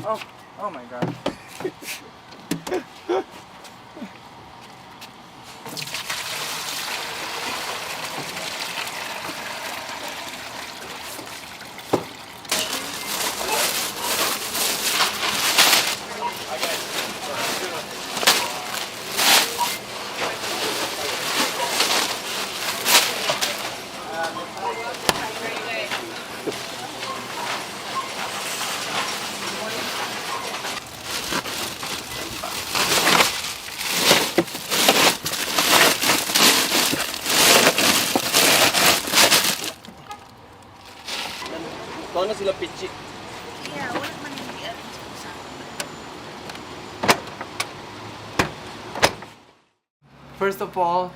Oh, oh my God. Paano sila pichi? Yeah, wala man yung i-arrange ko sa First of all,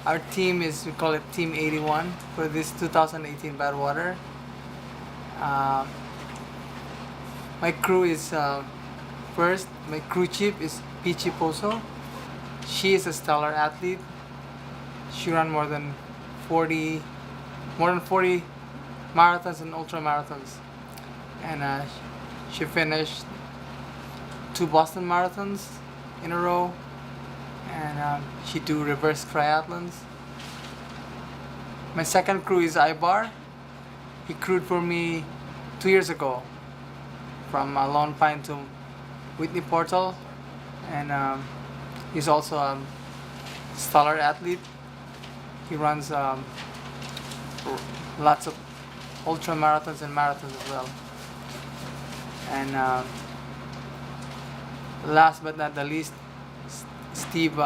our team is, we call it Team 81 for this 2018 Badwater. My crew is, first, my crew chief is Pichi Poso. She is a stellar athlete. She ran more than 40 marathons and ultra marathons. And she finished 2 Boston marathons in a row. And she do reverse triathlons. My second crew is Ibar. He crewed for me 2 years ago from Lone Pine to Whitney Portal, and he's also a stellar athlete. He runs lots of ultra marathons and marathons as well. And last but not the least, Steve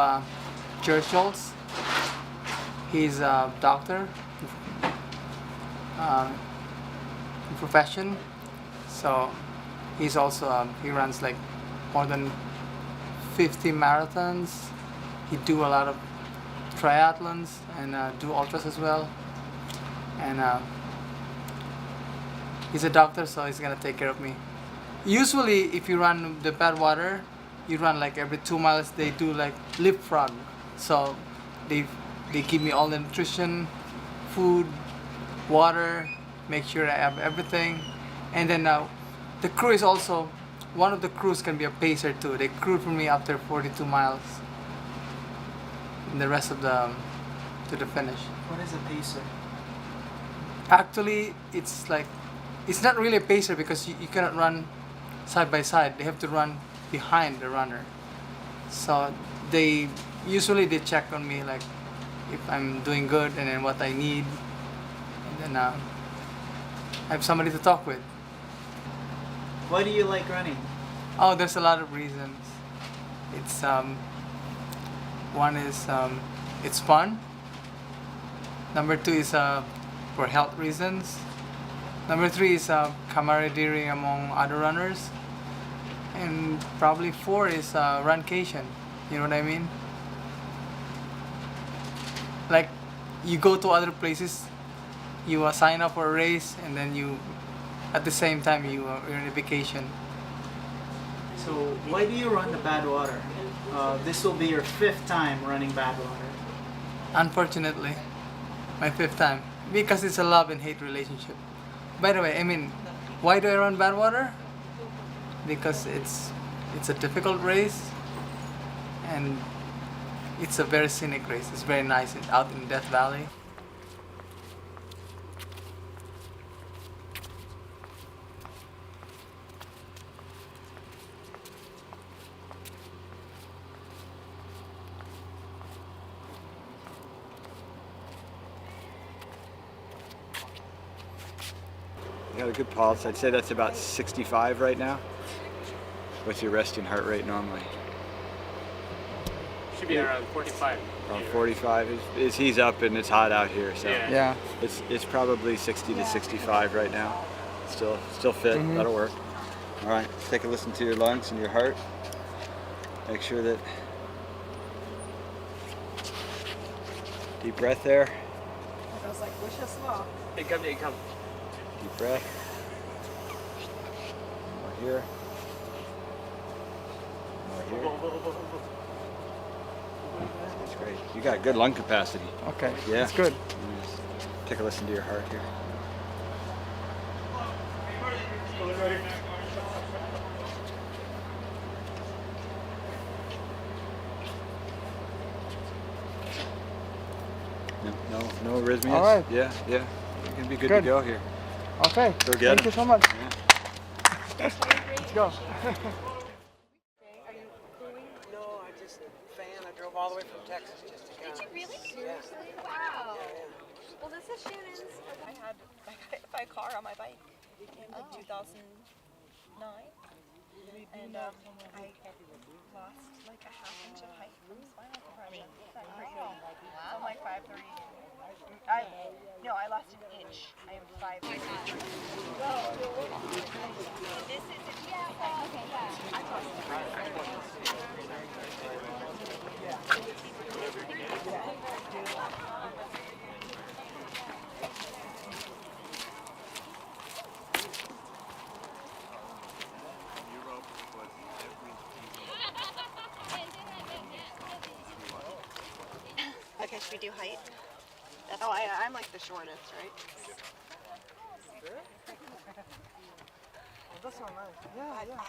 Churchills. He's a doctor in profession, so he's also he runs like more than 50 marathons. He do a lot of triathlons and do ultras as well. And he's a doctor, so he's gonna take care of me. Usually, if you run the Badwater, you run like every 2 miles. They do like leapfrog, so they give me all the nutrition, food, water, make sure I have everything. And then the crew is also, one of the crews can be a pacer too. They crewed for me after 42 miles. And the rest of the to the finish. What is a pacer? Actually, it's like, it's not really a pacer because you cannot run side by side. They have to run behind the runner. So they check on me like if I'm doing good and then what I need, and then I have somebody to talk with. Why do you like running? Oh, there's a lot of reasons. It's one is it's fun. Number 2 is for health reasons. Number 3 is camaraderie among other runners. And probably 4 is runcation. You know what I mean? Like, you go to other places, you sign up for a race, and then you, at the same time, you're on a vacation. So why do you run the Badwater? This will be your 5th time running Badwater. Unfortunately, my 5th time. Because it's a love and hate relationship. By the way, I mean, why do I run Badwater? Because it's a difficult race, and it's a very scenic race. It's very nice. It's out in Death Valley. You got a good pulse. I'd say that's about 65 right now. What's your resting heart rate normally? Should be around 45. Around 45. Is he's up and it's hot out here, so Yeah. Yeah. it's probably 60 to 65 right now. Still fit. That'll work. All right. Take a listen to your lungs and your heart. Make sure that deep breath there. I was like, wish us well. Hey, come. Deep breath. More here. More here. That's great. You got good lung capacity. Okay. Yeah. That's good. Yes. Take a listen to your heart here. No arrhythmias. All right. Yeah, yeah. You're gonna be good, Good. to go here. Okay. Go get Thank him. you so much. Yeah. Let's go. No, I just fan. I drove all the way from Texas just to come. Did you really? Seriously? Wow. Well, this is Shannon's. I had my car on my bike in like 2009, and I lost like a half inch of height from spinal compression. That's crazy. So I'm like 5'3". I lost an inch. I am 5'3". This is okay, should we do height? I'm like the shortest, right? This one, nice. Yeah, yeah.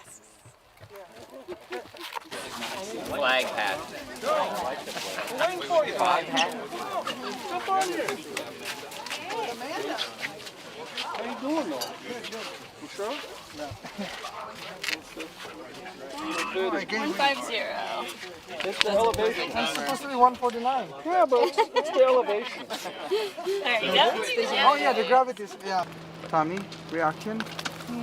Flag hat. How you doing though? You sure? No. 150. It's the elevation. It's supposed to be 149. Yeah, but it's the elevation. There you go. Oh yeah, the gravity is, yeah. Tommy, reaction?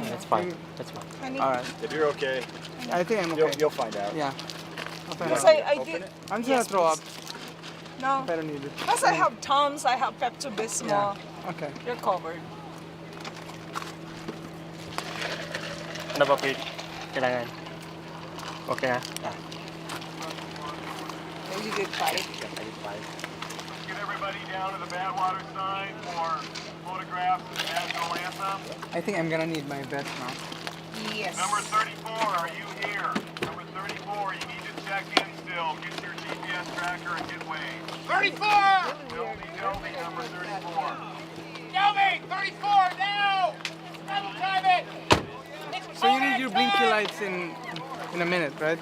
That's fine. That's fine. All right. If you're okay, I think I'm okay. you'll find out. Yeah. I'll find Because out. I did. I'm just gonna throw up No. if I don't need it. Because I have Tums, I have Pepto-Bismol. Yeah. Okay. You're covered. Ano ba, Pete? Kailangan. Okay na? You did fight. Get everybody down to the Badwater sign for photographs of the national anthem. I think I'm gonna need my vest now. Yes. Number 34, are you here? Number 34, you need to check in still. Get your GPS tracker and get waved. 34! Delby, number 34. Delby, 34, now! Double time it! So you need your blinky lights in a minute, right?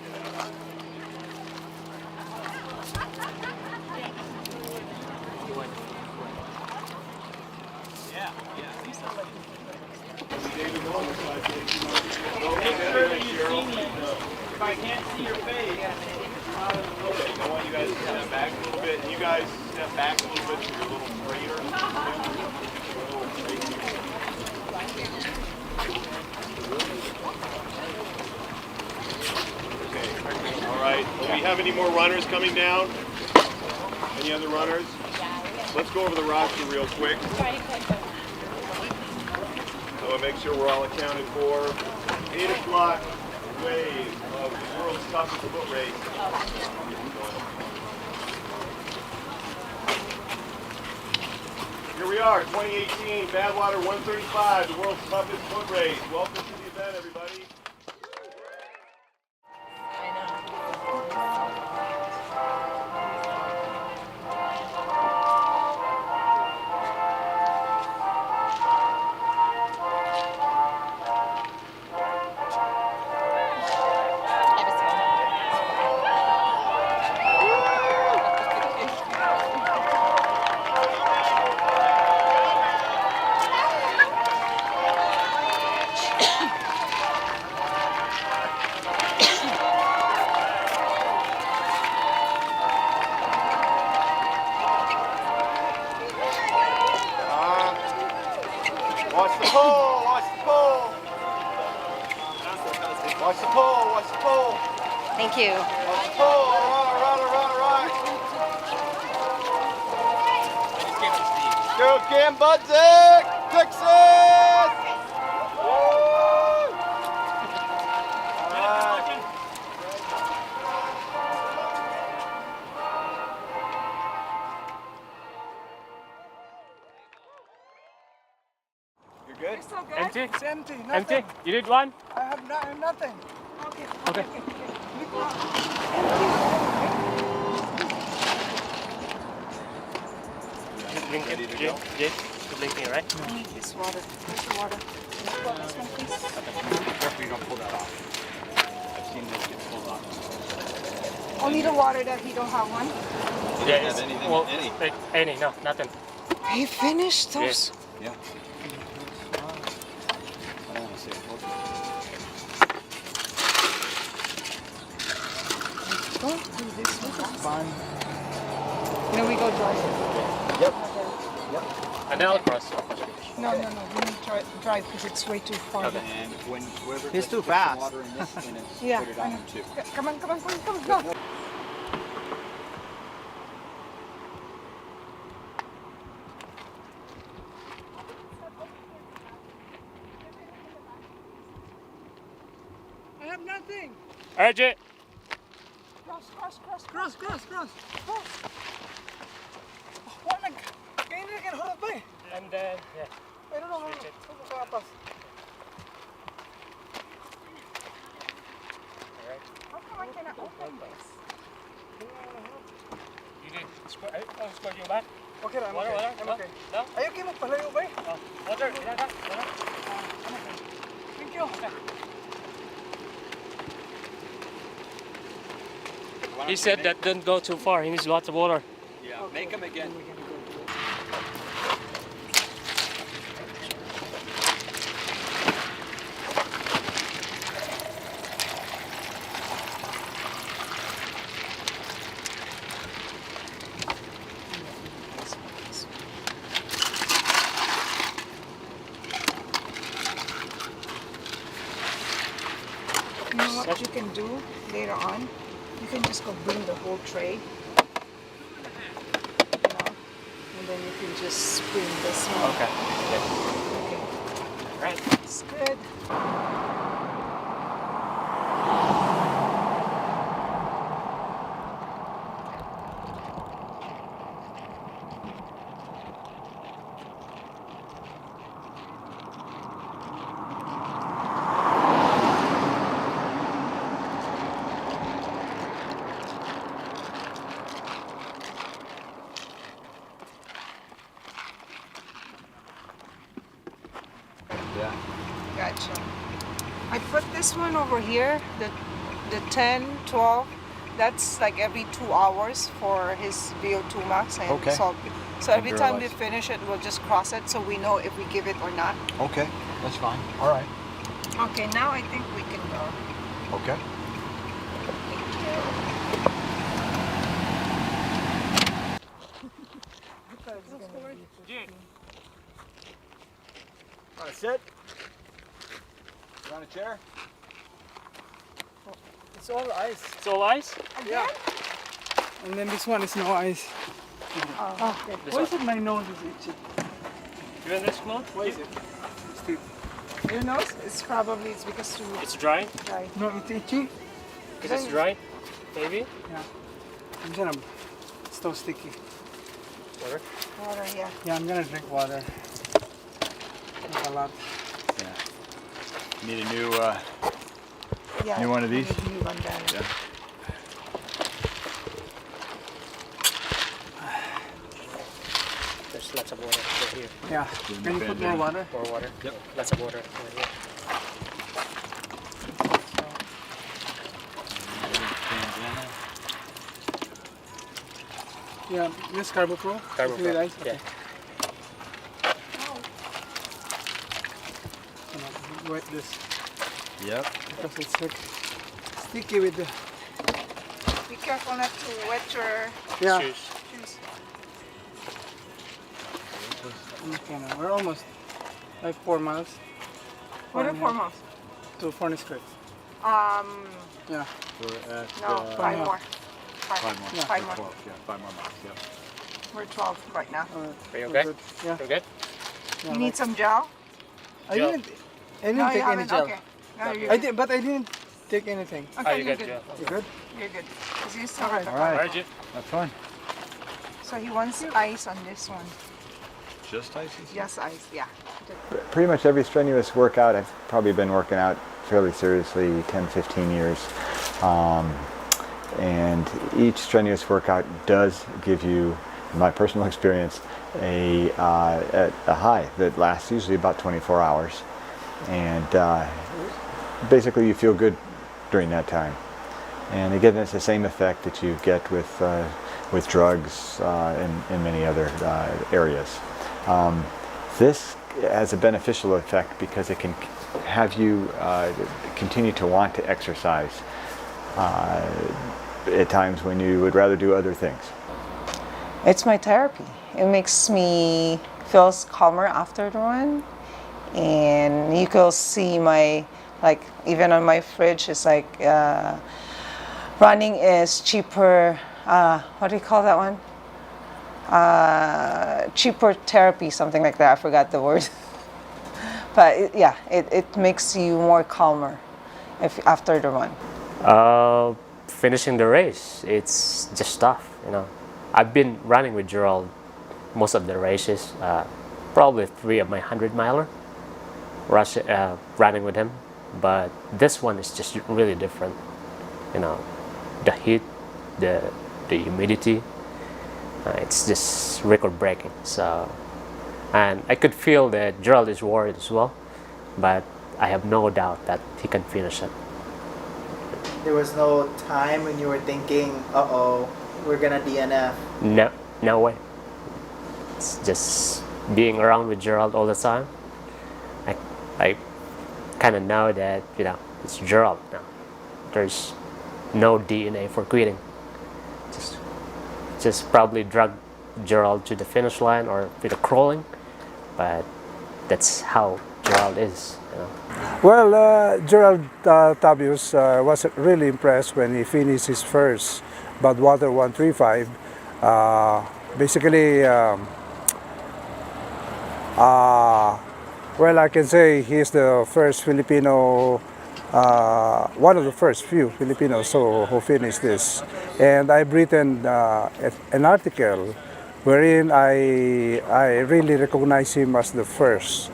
If I can't see your face, I want you guys to step back a little bit. You guys step back a little bit so you're a little straighter. Okay. All right. Do we have any more runners coming down? Any other runners? Let's go over the roster real quick. So I'll make sure we're all accounted for. 8 o'clock wave of the world's toughest foot race. Here we are, 2018 Badwater 135, the world's toughest foot race. Welcome to the event, everybody. Watch the pole, watch the pole. Watch the pole, watch the pole. Thank you. Watch the pole, all right. Go, Cam Budzik, Texas! Woo! All right. You're good? So good. Empty? It's empty. Nothing. Empty? You did one? I have nothing. Okay. Okay. Blinking. Jay, blinking, right? I need this water. Where's the water? This one, please. Careful you don't pull that off. I've seen this get pulled off. Only the water that he don't have one. Yeah, have anything, well, any? Any, no, nothing. He finished those. Yeah. I don't want to say it. Don't do this one. Fun. Then we go drive. Yep. And then I'll cross. No. We need to drive because it's way too far. Okay. And when whoever He's puts too some fast. water in this, in it, Yeah, put it I on know. him too. Come on, go. I have nothing. All right, Jay. Cross. Kaya na hold up ba? And then, yeah. I don't know how Switch it. to pass. Alright. How come I cannot open this? You did. I'll squirt you back. Okay lang, Water. I'm okay. No? Ayaw kayo magpalayo ba? Oh, water. Water. Thank you. He said that don't go too far. He needs lots of water. Yeah, make them again. You know what you can do later on? You can just go bring the whole tray. You know, and then you can just spin this one. Okay. Okay. Right. It's good. Yeah. Gotcha. I put this one over here, the 10, 12. That's like every 2 hours for his VO2 max and Okay. salt. So every time we Realize. finish it, we'll just cross it so we know if we give it or not. Okay, that's fine. All right. Okay, now I think we can go. Okay. Want to sit? You want a chair? It's all ice. It's all ice? Yeah. And then this one is no ice. Oh, okay. Why is it my nose is itchy? You want this clothes? Why is it? Steve. Your nose? It's probably because too It's dry? dry. No, it's itchy. Because it's dry? Maybe? Yeah. I'm gonna. It's so sticky. Water? Water, yeah. Yeah, I'm gonna drink water. Not a lot. Yeah. Need a new, Yeah. New one of we these? need a new one then. yeah. There's lots of water over here. Yeah. Can you put more water? More water? Yep. Lots of water over here. Yeah. This Carbo Pro. Carbo With Pro, ice? yeah. Okay. Wet this Yep. because it's sticky with the. Be careful not to wet your Yeah. Shoes. shoes. Okay, now we're almost like 4 miles. What are From 4 here miles? To Furnace Creek. We're Yeah. at, No, 5 more. more. 5 more. Yeah. 5 more. 12, yeah, 5 more miles, yeah. We're 12 right now. Alright. Are you we're okay? good. Yeah. You good? Yeah, You need some gel? I gel. didn't take you any haven't? gel. Okay. No, you're I good. did, but I didn't take anything. Okay, Oh, you you're good, good. Joe. You good? You're good. 'Cause you still have the All right. Alright, Jay. That's fine. So he wants ice on this one. Just icy? Just ice, yeah. Pretty much every strenuous workout, I've probably been working out fairly seriously 10, 15 years. And each strenuous workout does give you, in my personal experience, a high that lasts usually about 24 hours. And basically you feel good during that time. And again, it's the same effect that you get with drugs in many other areas. This has a beneficial effect because it can have you continue to want to exercise at times when you would rather do other things. It's my therapy. It makes me feel calmer after the run. And you can see my, like, even on my fridge, it's like running is cheaper. What do you call that one? Cheaper therapy, something like that. I forgot the word. But it makes you more calmer after the run. Finishing the race, it's just tough, you know. I've been running with Gerald most of the races, probably 3 of my 100-miler, running with him. But this one is just really different, you know. The heat, the humidity, it's just record-breaking. So, and I could feel that Gerald is worried as well, but I have no doubt that he can finish it. There was no time when you were thinking, uh-oh, we're gonna DNF. No way. It's just being around with Gerald all the time. I kind of know that, you know, it's Gerald now. There's no DNA for quitting. Just probably drag Gerald to the finish line or with the crawling, but that's how Gerald is, you know. Well, Gerald Tabius was really impressed when he finished his first Badwater 135. Basically, well, I can say he's the first Filipino, one of the first few Filipinos who finished this. And I've written an article wherein I really recognize him as the first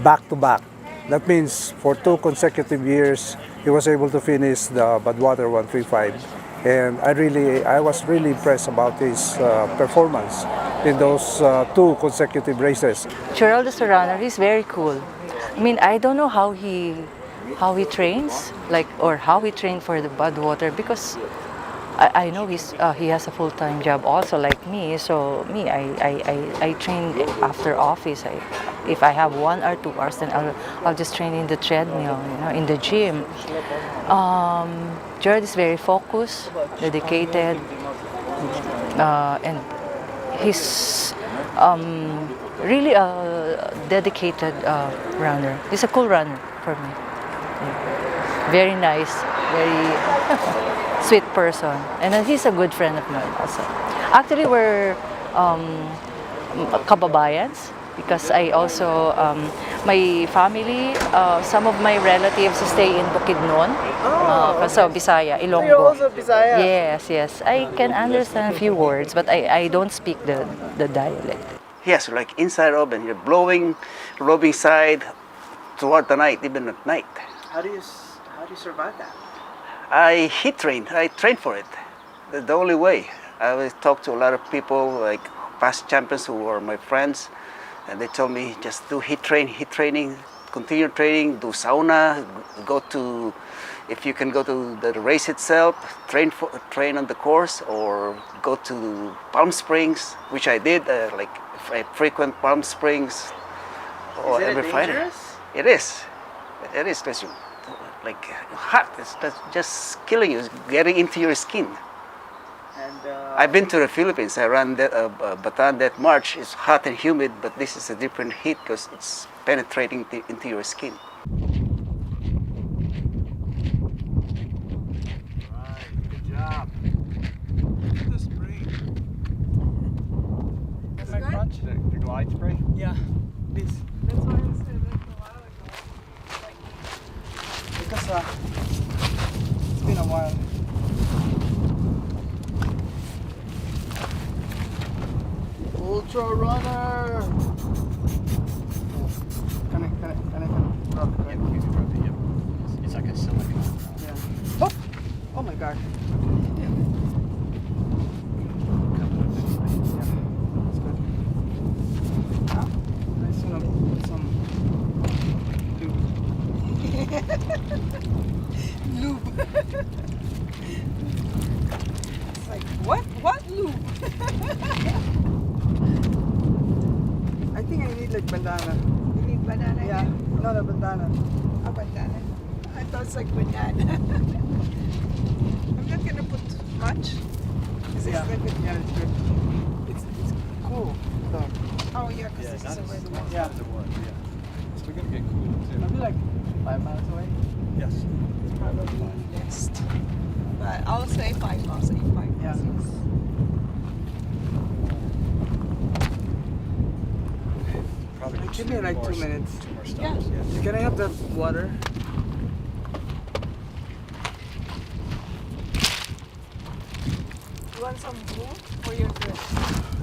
back-to-back. That means for 2 consecutive years, he was able to finish the Badwater 135. And I was really impressed about his performance in those 2 consecutive races. Gerald is a runner. He's very cool. I mean, I don't know how he trains, or how he trained for the Badwater, because I know he has a full-time job also like me. So me, I train after office. If I have 1 or 2 hours, then I'll just train in the treadmill, you know, in the gym. Gerald is very focused, dedicated, and he's really a dedicated runner. He's a cool runner for me. Yeah. Very nice, very sweet person, and he's a good friend of mine also. Actually, we're kababayans because I also, my family, some of my relatives stay in Bukidnon, so Bisaya, Ilonggo. You're also Bisaya? Yes. I can understand a few words, but I don't speak the dialect. Yes, like inside oven, you're blowing side throughout the night, even at night. How do you survive that? I trained for it. That's the only way. I always talk to a lot of people, like past champions who are my friends, and they told me just do heat training, continue training, do sauna, if you can go to the race itself, train on the course, or go to Palm Springs, which I did, I frequent Palm Springs every Friday. Dangerous? It is. It is, because like hot. It's just killing you. It's getting into your skin. And I've been to the Philippines. I ran Bataan that March. It's hot and humid, but this is a different heat because it's penetrating into your skin. Right, good job. Look at the spray. My crutch? The glide spray? Yeah, this. That's why I said that a while ago. Because it's been a while. Ultra runner! Can I rub it, right? You can rub it, yep. It's like a silicone. Yeah. Oh my god. Yeah. That's good. I just want to put some lube. Lube. It's like, what lube? think I need like bandana. You need banana? Yeah, not a bandana. A bandana. I thought it's like banana. I'm not gonna put much. Is this Yeah, the good? yeah, it's good. It's cool though. Oh yeah, because this is a red one. Yeah. As it was, yeah. So we're gonna get cool I'll too. be like 5 miles away. Yes. Probably next. But I'll say 5 miles. 5 miles. Yeah. Yes. Probably Give me like 2 minutes. 2 more Yeah. stops. Yeah. Can I have that water? You want some blue or you're good?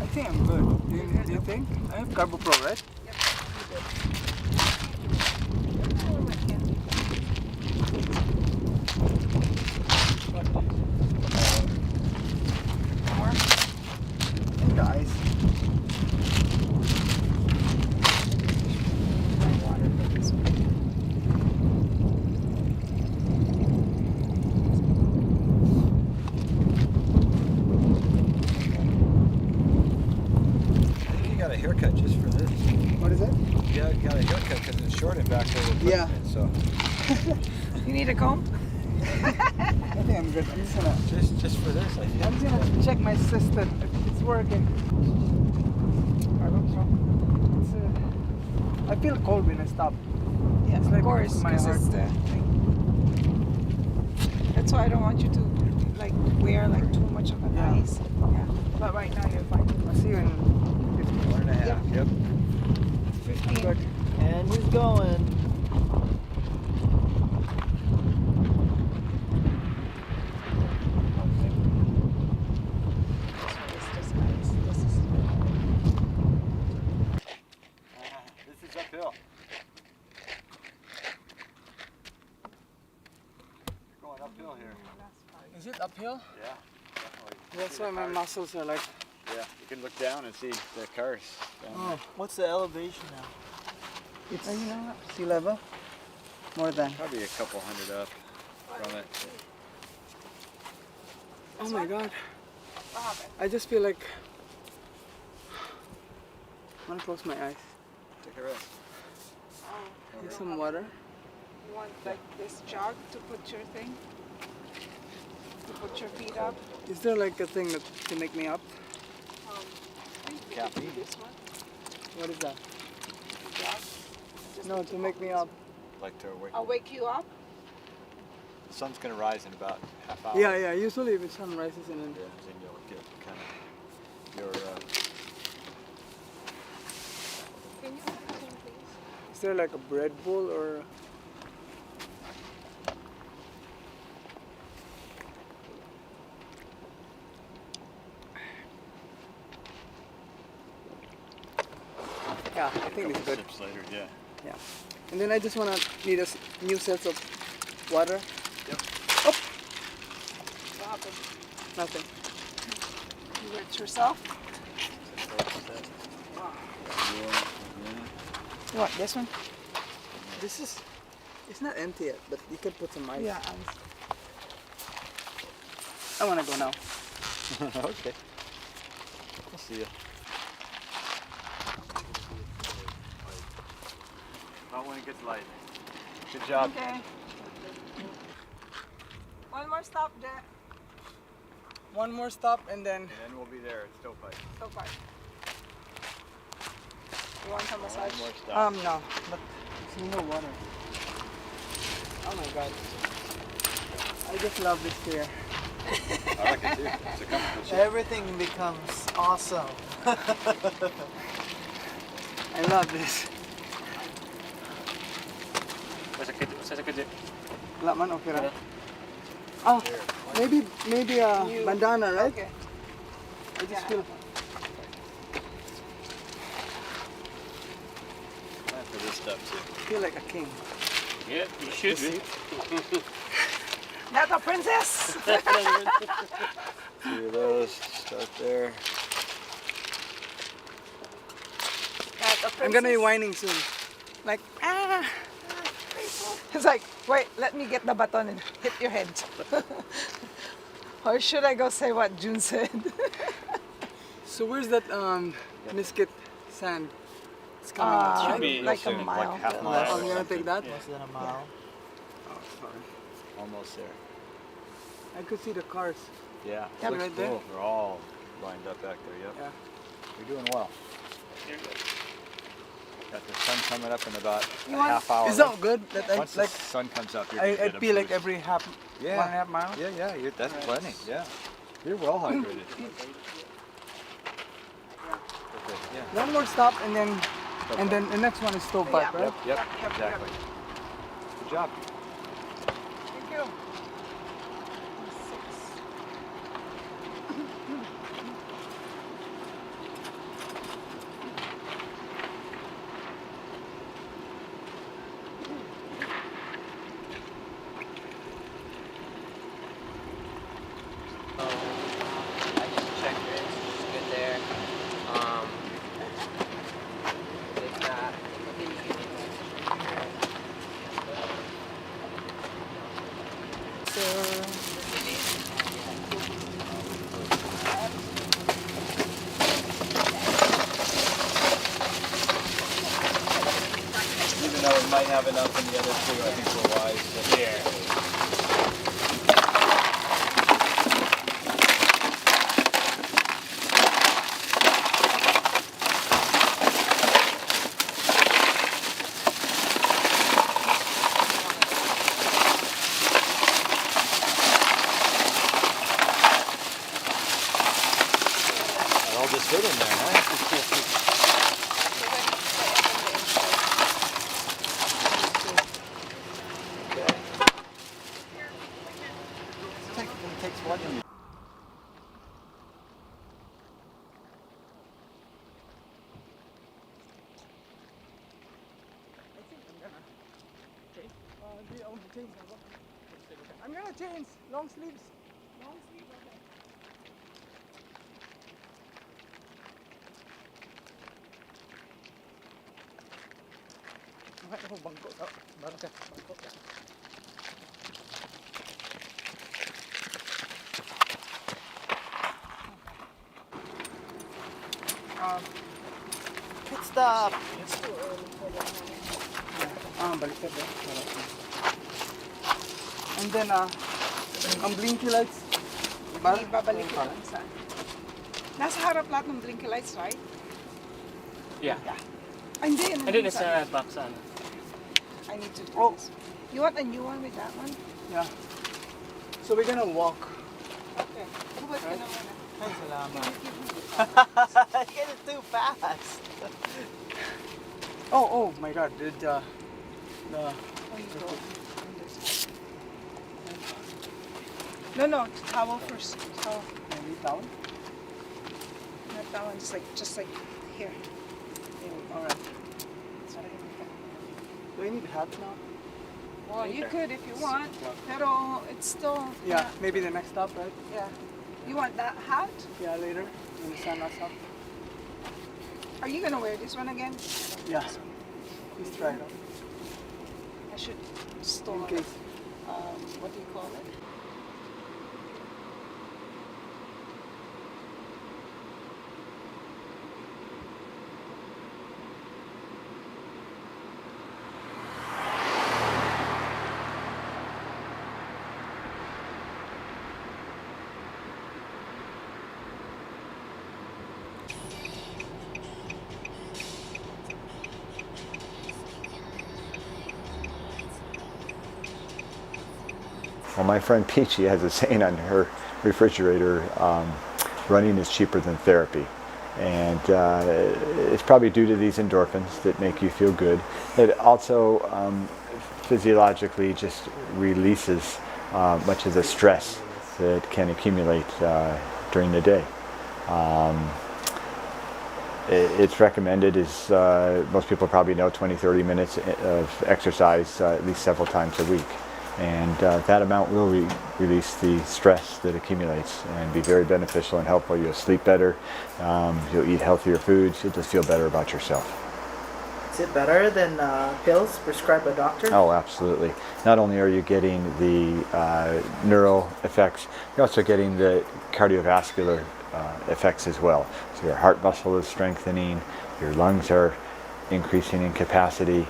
I think I'm good. Do you think? I have Carbo Pro, right? Yep, you're good. Oh, my candy. More? And the ice. My water for this one. I think you got a haircut just for this. What is it? You got a haircut because it's short and back there. with Yeah. equipment, So You need a comb? I think I'm good. I'm just gonna. just for this, I think. I'm just gonna check my system if it's working. I don't know. I feel cold when I stop. Yes, like of course, my because heart. it's the thing. That's why I don't want you to like wear like too much of an Yeah. ice. Yeah. But right now you're fine. I'll see you in 15. 1.5. Yep. 15. Good. And he's going. This one is just ice. This is This is uphill. You're going uphill here. Is it uphill? Yeah, definitely. That's See why the my cars. muscles are like. Yeah, you can look down and see the cars down Oh, What's the elevation now? it's sea level. More than. there. Probably a couple hundred up from it. Oh my god. what happened? I just feel like. I want to close my eyes. Take a rest. Oh, Get some water. you want like this jug to put your thing? To put your feet up? Is there like a thing that to make me up? I think you could Caffeine. do this one. What is that? Jug. Just No, put to your make me up. Like to wake. I'll wake you up. The sun's gonna rise in about half hour. Yeah, yeah. Usually the sun rises and then. Yeah, then you'll get kind of your. Can you have some, please? Is there like a bread bowl or? Yeah, I think it's good. Sips later, yeah. Yeah. And then I just wanna need a new set of water. Yep. Oh, What happened? nothing. You wet yourself? You want this one? This is. It's not empty yet, but you can put some ice. Yeah, ice. I wanna go now. Okay. I'll see you. Not when it gets light. Good job. Okay. One more stop, Jack. One more stop and then. And then we'll be there at Stovepipe. So far. You want some massage? One more stop. No, but see no water. Oh my god. I just love this chair. I like it too. It's a comfortable chair. Everything becomes awesome. I love this. Wala man, okay ra. Oh, maybe a bandana, right? Okay. I just feel. For this stuff too. Feel like a king. Yeah, you should be. Not a princess! Two of those. Start there. Not a princess. I'm gonna be whining soon. Like, ah! It's like, wait, let me get the baton and hit your head. Or should I go say what June said? So where's that Nisket sand? It's coming up, right? Real like a soon, mile. like half Yeah. mile. Oh, or you're gonna something. take that? Less than a mile. Oh, sorry. Almost there. I could see the cars. Yeah, Yep. looks Right there. cool. They're all lined up back there. Yep. Yeah. You're doing well. Got the sun coming up in about a want- half hour. Is that good? That Once like the sun comes up, you're I gonna get a pee like boost. every half, Yeah. 1.5 miles. Yeah, that's plenty. Yeah, you're well hydrated. Okay, yeah. One more stop and then the next one is Stovepipe, right? Yep, exactly. Good job. Thank you. I just checked it. It's good there. It's not. Even though we might have enough in the other two, I think we're wise to It all just fit in there, huh? It takes one to I'm gonna change long sleeves. Long sleeves, okay. Bangko daw. Bangko. Pit stop. Baliktad eh. And then ang blinky lights. Babalik ko lang sa. Nasa harap lahat ng blinky lights, right? Yeah. Ay, hindi. And then it's a box on. I need to do Oh. this. You want a new one with that one? Yeah. So we're gonna walk. Okay. Hubad ka naman. Ay, salamat. Give me the You get it too fast. Oh my God! The Oh, you go. No, towel first. Towel. maybe down. Not that one. Just like here. All right. That's what I need. Do I need hat now? Well, you could if you want, pero it's still. Yeah. Maybe the next stop, right? Yeah. You want that hat? Yeah, later when the sun is up. Are you gonna wear this one again? Yeah. Please try it out. I should store. In case. What do you call it? Well, my friend Peachy has a saying on her refrigerator, running is cheaper than therapy. And it's probably due to these endorphins that make you feel good. It also physiologically just releases much of the stress that can accumulate during the day. It's recommended, as most people probably know, 20-30 minutes of exercise at least several times a week. And that amount will release the stress that accumulates and be very beneficial and helpful. You'll sleep better, you'll eat healthier foods, you'll just feel better about yourself. Is it better than pills prescribed by a doctor? Oh, absolutely. Not only are you getting the neural effects, you're also getting the cardiovascular effects as well. So your heart muscle is strengthening, your lungs are increasing in capacity.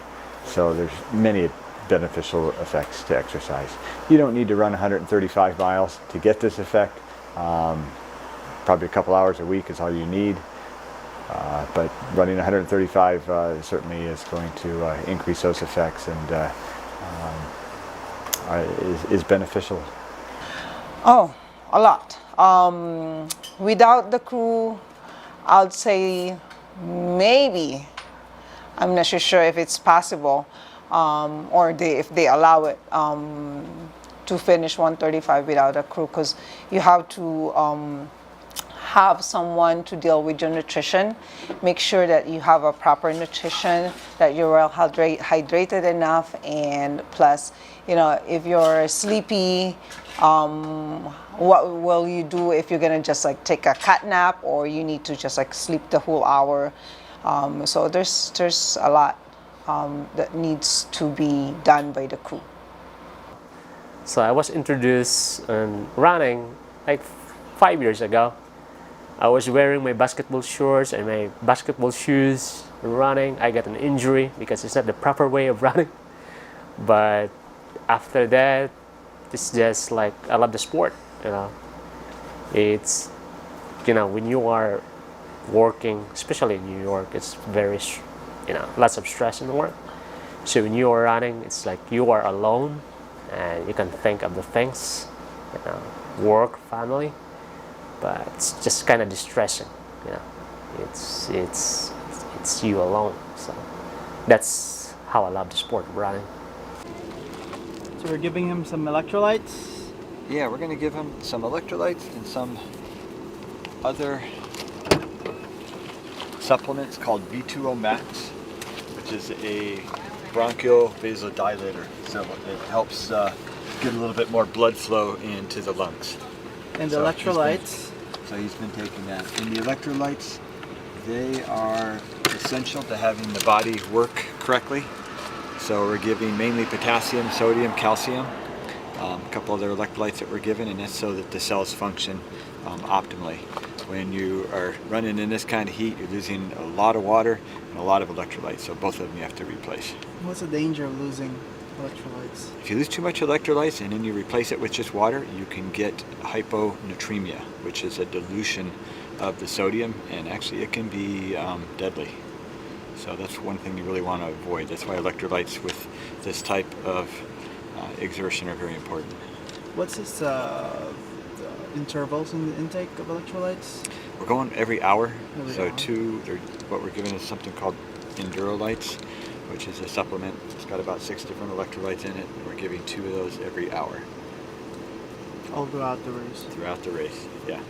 So there's many beneficial effects to exercise. You don't need to run 135 miles to get this effect. Probably a couple hours a week is all you need. But running 135 certainly is going to increase those effects and is beneficial. Oh, a lot. Without the crew, I'd say maybe, I'm not sure if it's possible, or if they allow it to finish 135 without a crew, because you have to have someone to deal with your nutrition. Make sure that you have a proper nutrition, that you're well hydrated enough, and plus, you know, if you're sleepy, what will you do if you're gonna just like take a cat nap, or you need to just like sleep the whole hour? So there's a lot that needs to be done by the crew. So I was introduced in running like 5 years ago. I was wearing my basketball shorts and my basketball shoes running. I got an injury because it's not the proper way of running. But after that, it's just like I love the sport, you know. It's, you know, when you are working, especially in New York, it's very, you know, lots of stress in the work. So when you are running, it's like you are alone and you can think of the things, you know, work, family, but it's just kind of distressing, you know. It's you alone. So that's how I love the sport of running. So we're giving him some electrolytes. Yeah, we're going to give him some electrolytes and some other supplements called B2O Max, which is a bronchial vasodilator. So it helps get a little bit more blood flow into the lungs. And the electrolytes. So he's been taking that. And the electrolytes, they are essential to having the body work correctly. So we're giving mainly potassium, sodium, calcium, a couple other electrolytes that we're given, and that's so that the cells function optimally. When you are running in this kind of heat, you're losing a lot of water and a lot of electrolytes, so both of them you have to replace. What's the danger of losing electrolytes? If you lose too much electrolytes and then you replace it with just water, you can get hyponatremia, which is a dilution of the sodium, and actually it can be deadly. So that's one thing you really want to avoid. That's why electrolytes with this type of exertion are very important. What's this intervals in the intake of electrolytes? We're going every hour. Every So hour. what we're giving is something called Endurolytes, which is a supplement. It's got about 6 different electrolytes in it. And we're giving 2 of those every hour. All throughout the race? Throughout the race, yeah.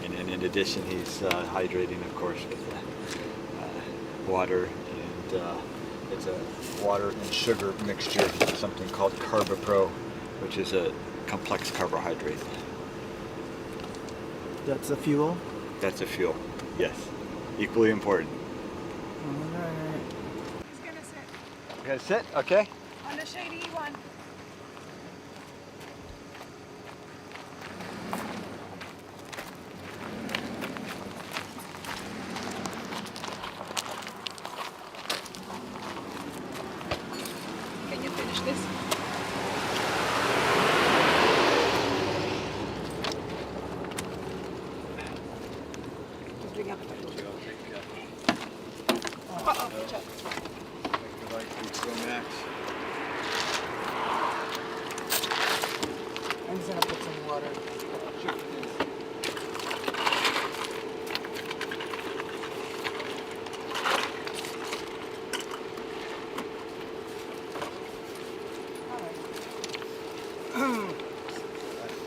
And then in addition, he's hydrating, of course, with water, and it's a water and sugar mixture, something called CarbaPro, which is a complex carbohydrate. That's a fuel? That's a fuel, yes. Equally important. Alright. He's gonna sit You guys sit, okay? on the shady one. Can you finish this? Bring up the Uh-oh, good job. I'm just gonna put some water.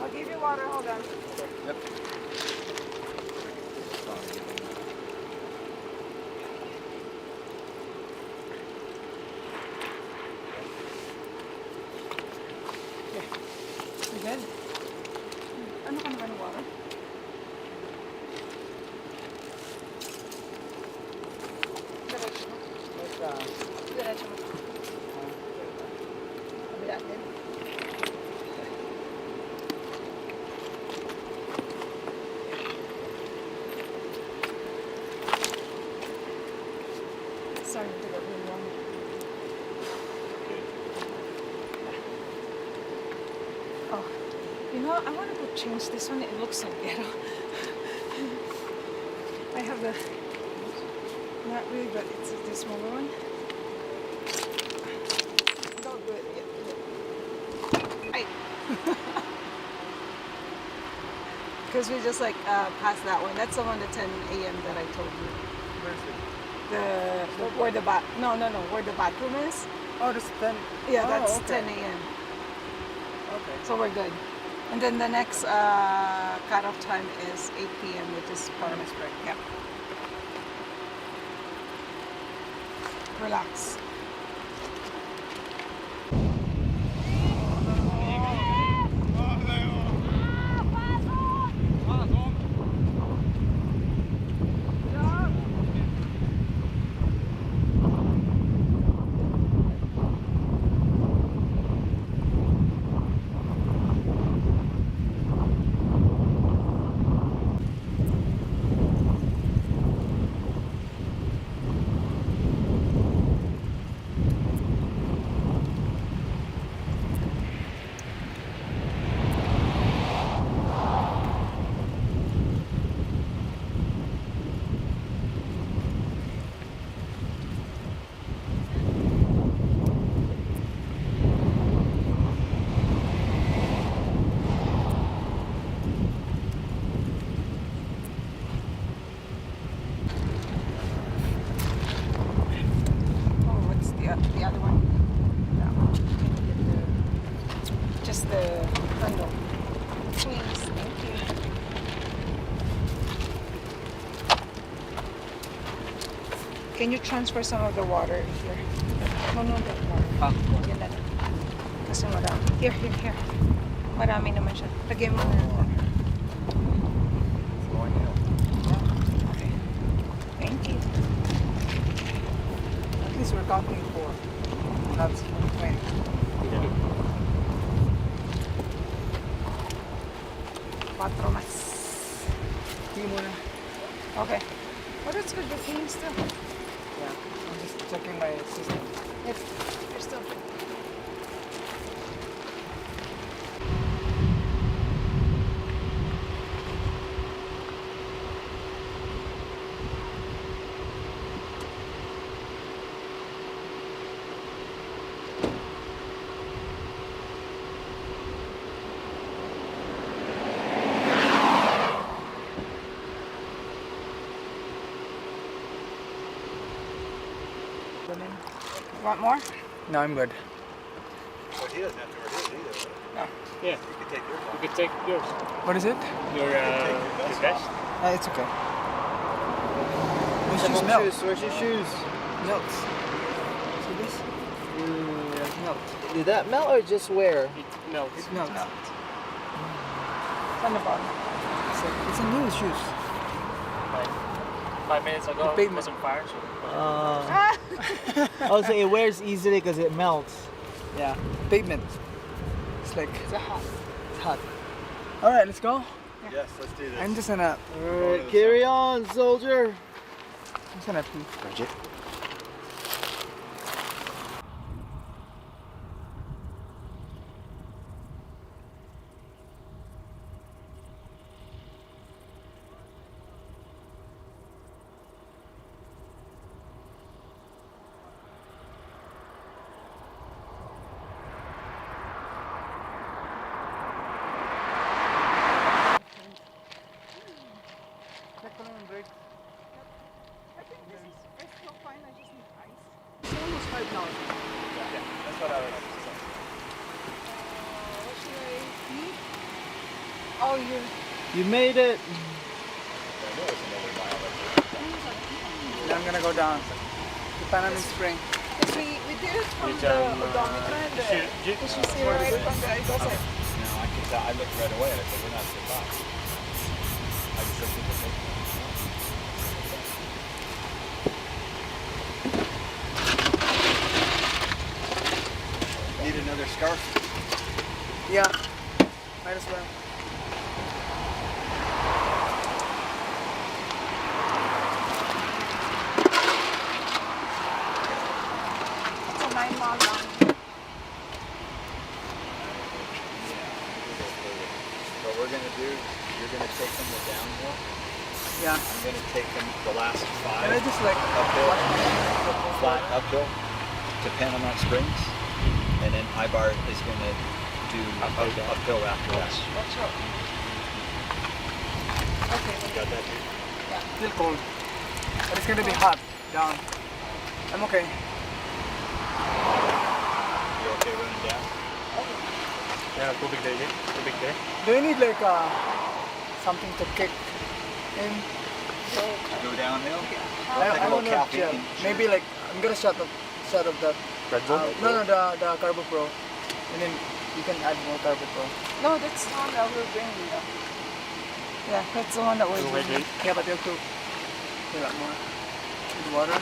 I'll give you water, hold on. Yep. You good? Ano ka naman ng water? Diretso mo. Diretso mo. Kabila din. Sorry to go. Oh, you know, I want to go change this one. It looks so ghetto. I have the, not really, but it's the smaller one. Don't do it yet. Because we just like passed that one. That's the one, the 10 a.m. that I told you. Where the where the bathroom is. Oh, this 10. Yeah, Oh, that's okay. 10 a.m. Okay. So we're good. And then the next cutoff time is 8 p.m., which is part of break. Yeah. Relax. The other one. That one. Just the handle. Please, thank you. Can you transfer some of the water here? No, that water. Yan na lang. Kasi marami. Here. Marami naman siya. Lagyan mo na lang. Okay. Thank you. At least we're counting 4. That's 20. Cuatro más. Tingin muna. Okay. Oh, that's good. You're clean still. Yeah. I'm just checking my system. Yep. You're still good. Want more? No, I'm good. But he doesn't have to order his either. No. Yeah, You can take yours. you could take yours. What is it? Your vest. It's okay. My shoes melt. Where's your shoes? Melt. See this? It melt. Did that melt or just wear? It melts. It melts. It's on the bottom. It's a new shoes. Like 5 minutes ago, The it was on fire. So I was saying it wears easily because it melts. Yeah. Pavement. It's like It's hot. it's hot. All right, let's go. Yes, let's do this. I'm just gonna Alright, carry on, soldier. pee. Bridget. I think this is still fine. I just need ice. It's almost 5 now. That's what I was saying. What should I eat? Oh, You made it. Then I'm gonna go down to Panama Spring. Because we did it from the odometer and the efficiency right from the, it was like, No, I can tell. I looked right away and I said, we're not so far. I just looked at the picture. Need another scarf? Yeah. Might as well. it's a 9 mile round. what we're gonna do, you're gonna take them the downhill. Yeah. I'm gonna take them the last 5. Can I just like uphill, watch flat uphill to Panama Springs, and then Ibar is gonna do uphill after that. Watch out. Okay. Got that? Still cold, but it's gonna be hot down. I'm okay. You okay running down? Yeah, too big there. Too big there. Do you need like something to kick in? Go downhill. I don't know. Yeah, maybe like I'm gonna shut up that. Red Bull? No, the Carbo Pro, and then you can add more Carbo Pro. No, that's the one that we're bringing. Yeah, that's the one that we're bringing. Yeah, but you have to fill up more with water.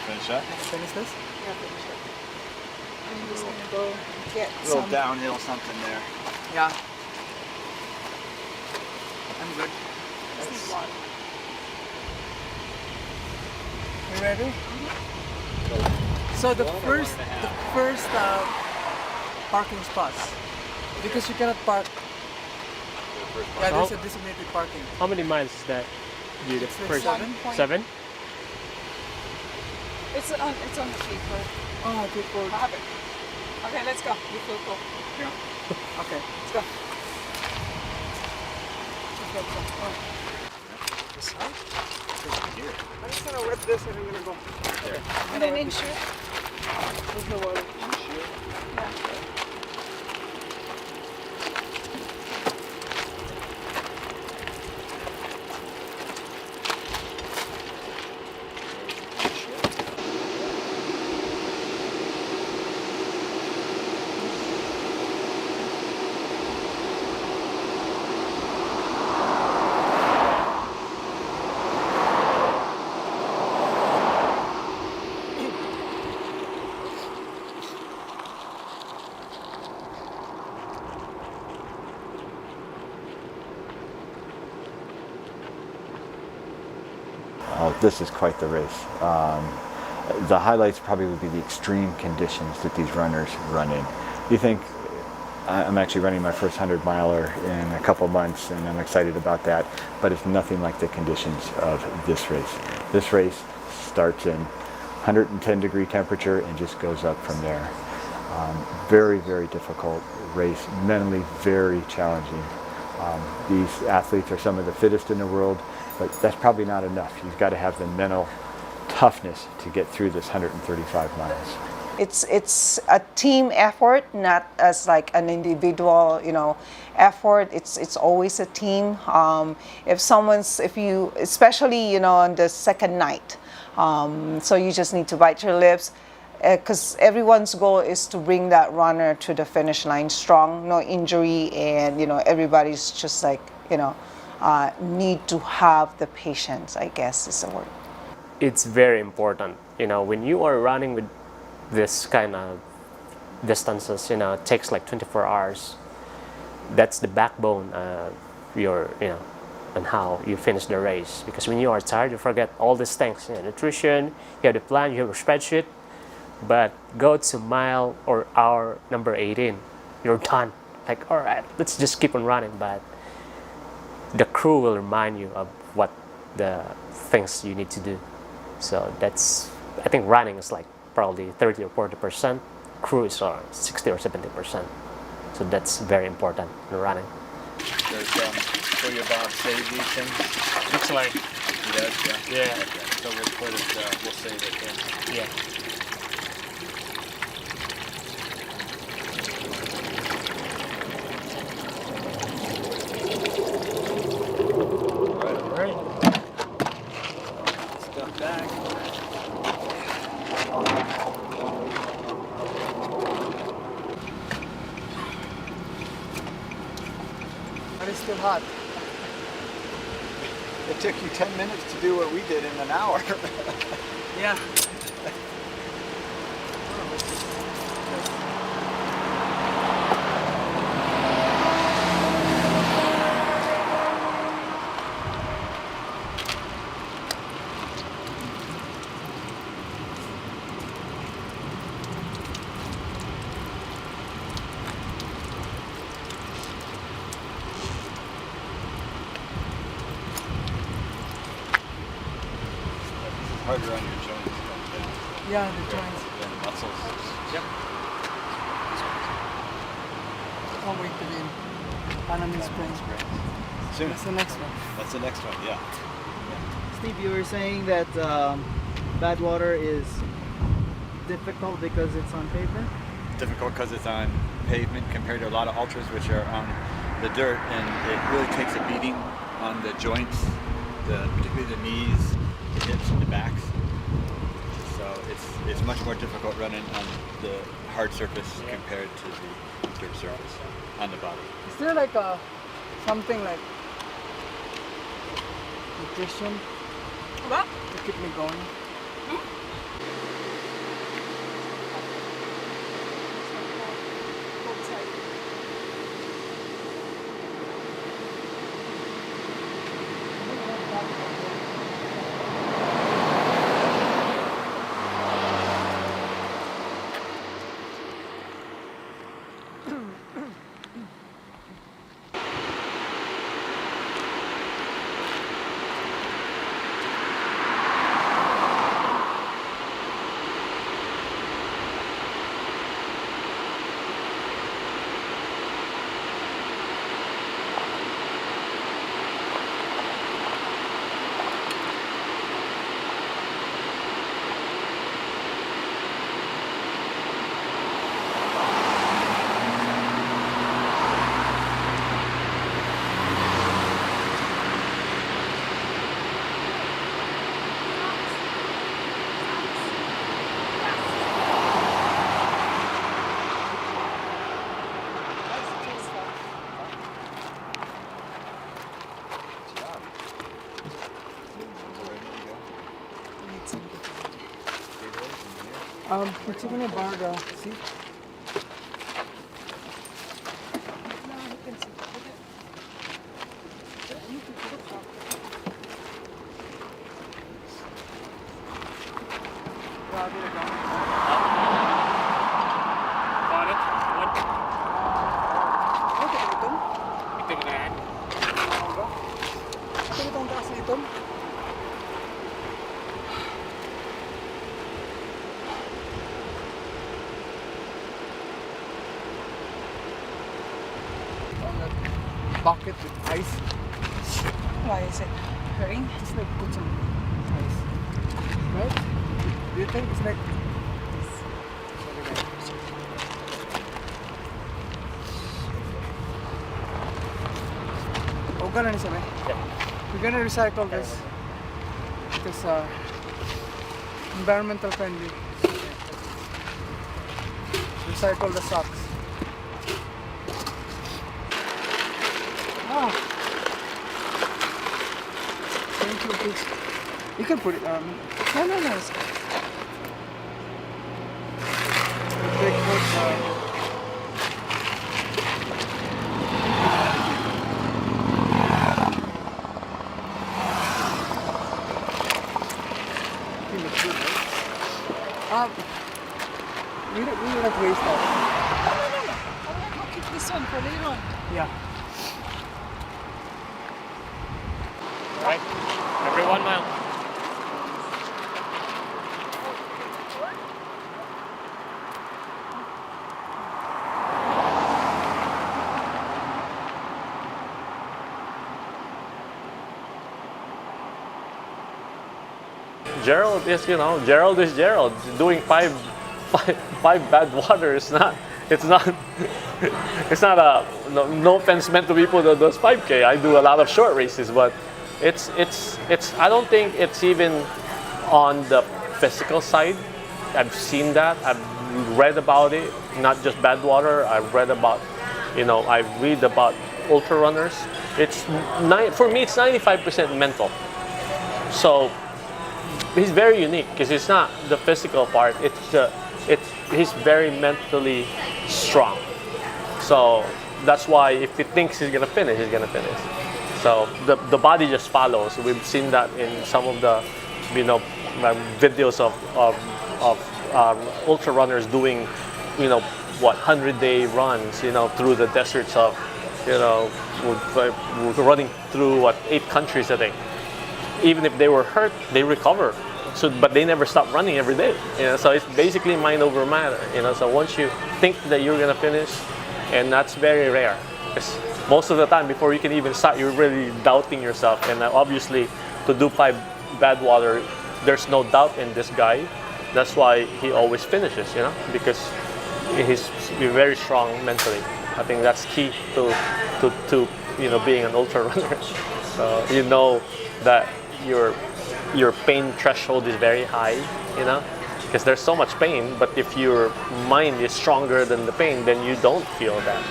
Finish up. Finish this. Yeah, finish it. I'm just gonna go get A little some. downhill something there. Yeah. I'm good. Just need one. You ready? So the first parking spots, because you cannot park. Yeah, there's a designated parking. How many miles is that? You the It's like first 7. 7? It's on the paper. Oh, good for. I have it. Okay, let's go. You feel cool. Yeah. Okay. Let's go. Let's go. Oh. This side? I'm just gonna wet this and I'm gonna go. Okay. And then insure. There's no water. Yeah. This is quite the race. The highlights probably would be the extreme conditions that these runners run in. You think, I'm actually running my first 100-miler in a couple months, and I'm excited about that, but it's nothing like the conditions of this race. This race starts in 110-degree temperature and just goes up from there. Very, very difficult race, mentally very challenging. These athletes are some of the fittest in the world, but that's probably not enough. You've got to have the mental toughness to get through this 135 miles. It's a team effort, not as like an individual, effort. It's always a team. If you, especially, on the second night, so you just need to bite your lips, because everyone's goal is to bring that runner to the finish line strong, no injury, and everybody's just like need to have the patience, I guess is the word. It's very important, when you are running with this kind of distances, it takes like 24 hours. That's the backbone of your, and how you finish the race. Because when you are tired, you forget all these things, nutrition, you have the plan, you have a spreadsheet, but go to mile or hour number 18, you're done. Like, all right, let's just keep on running. But the crew will remind you of what the things you need to do. So I think running is like probably 30 or 40%. Crew is around 60 or 70%. So that's very important in running. Does Kuya Bob save these things? Looks like. He does, yeah? Yeah. Okay. So we'll put it, we'll save it then. Yeah. But it's still hot. It took you 10 minutes to do what we did in an hour. Yeah. harder on your joints. Yeah, the joints. Yeah, the muscles. Yep. Can't wait to be in Panama Springs. Soon. That's the next one. That's the next one, yeah. Steve, you were saying that Badwater is difficult because it's on paper? Difficult because it's on pavement compared to a lot of ultras which are on the dirt, and it really takes a beating on the joints, particularly the knees, the hips, and the backs. So it's much more difficult running on the hard surface compared to the dirt surface on the body. Is there like something like nutrition What? to keep me going? It's even a bar, see? Bucket with ice. Why is it hurting? Just like put some ice. Right? Do you think it's like this? Oh, ganun ni sabi. We're gonna recycle this because environmental friendly. Recycle the socks. Oh. Thank you, please. You can put it on. No, it's good. Big foot, it looks good, right? We don't have waste that. No. I'll keep this one for later on. Yeah. Right? Every 1 mile. Gerald is, Gerald is Gerald. Doing five bad water is not. It's not. It's not a. No offense meant to people that does 5K. I do a lot of short races, but it's. I don't think it's even on the physical side. I've seen that. I've read about it. Not just bad water. I've read about. I read about ultra runners. For me. It's 95% mental. So. He's very unique because it's not the physical part. He's very mentally strong. So that's why if he thinks he's gonna finish, he's gonna finish. So the body just follows. We've seen that in some of the videos of ultra runners doing 100-day runs through the deserts of we're running through 8 countries, I think. Even if they were hurt, they recover. So, but they never stop running every day. So it's basically mind over matter. So once you think that you're gonna finish, and that's very rare, because most of the time before you can even start, you're really doubting yourself. And obviously, to do 5 bad water, there's no doubt in this guy. That's why he always finishes. Because he's very strong mentally. I think that's key to being an ultra runner. So that your pain threshold is very high, because there's so much pain. But if your mind is stronger than the pain, then you don't feel that.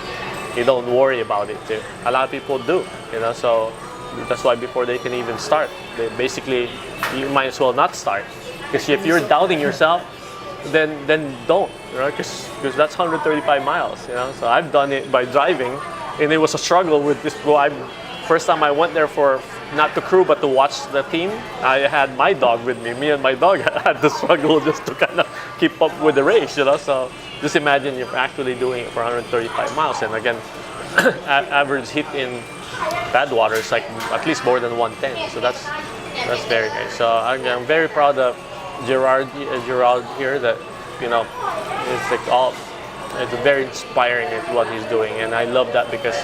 You don't worry about it too. A lot of people do, So that's why before they can even start, you might as well not start. Because if you're doubting yourself, then don't, because that's 135 miles, So I've done it by driving, and it was a struggle with this. First time I went there for not to crew but to watch the team, I had my dog with me. Me and my dog had to struggle just to kind of keep up with the race, So just imagine you're actually doing it for 135 miles, and again, average hit in bad water is like at least more than 110. So that's very nice. So I'm very proud of Gerard here, that it's like it's very inspiring at what he's doing, and I love that because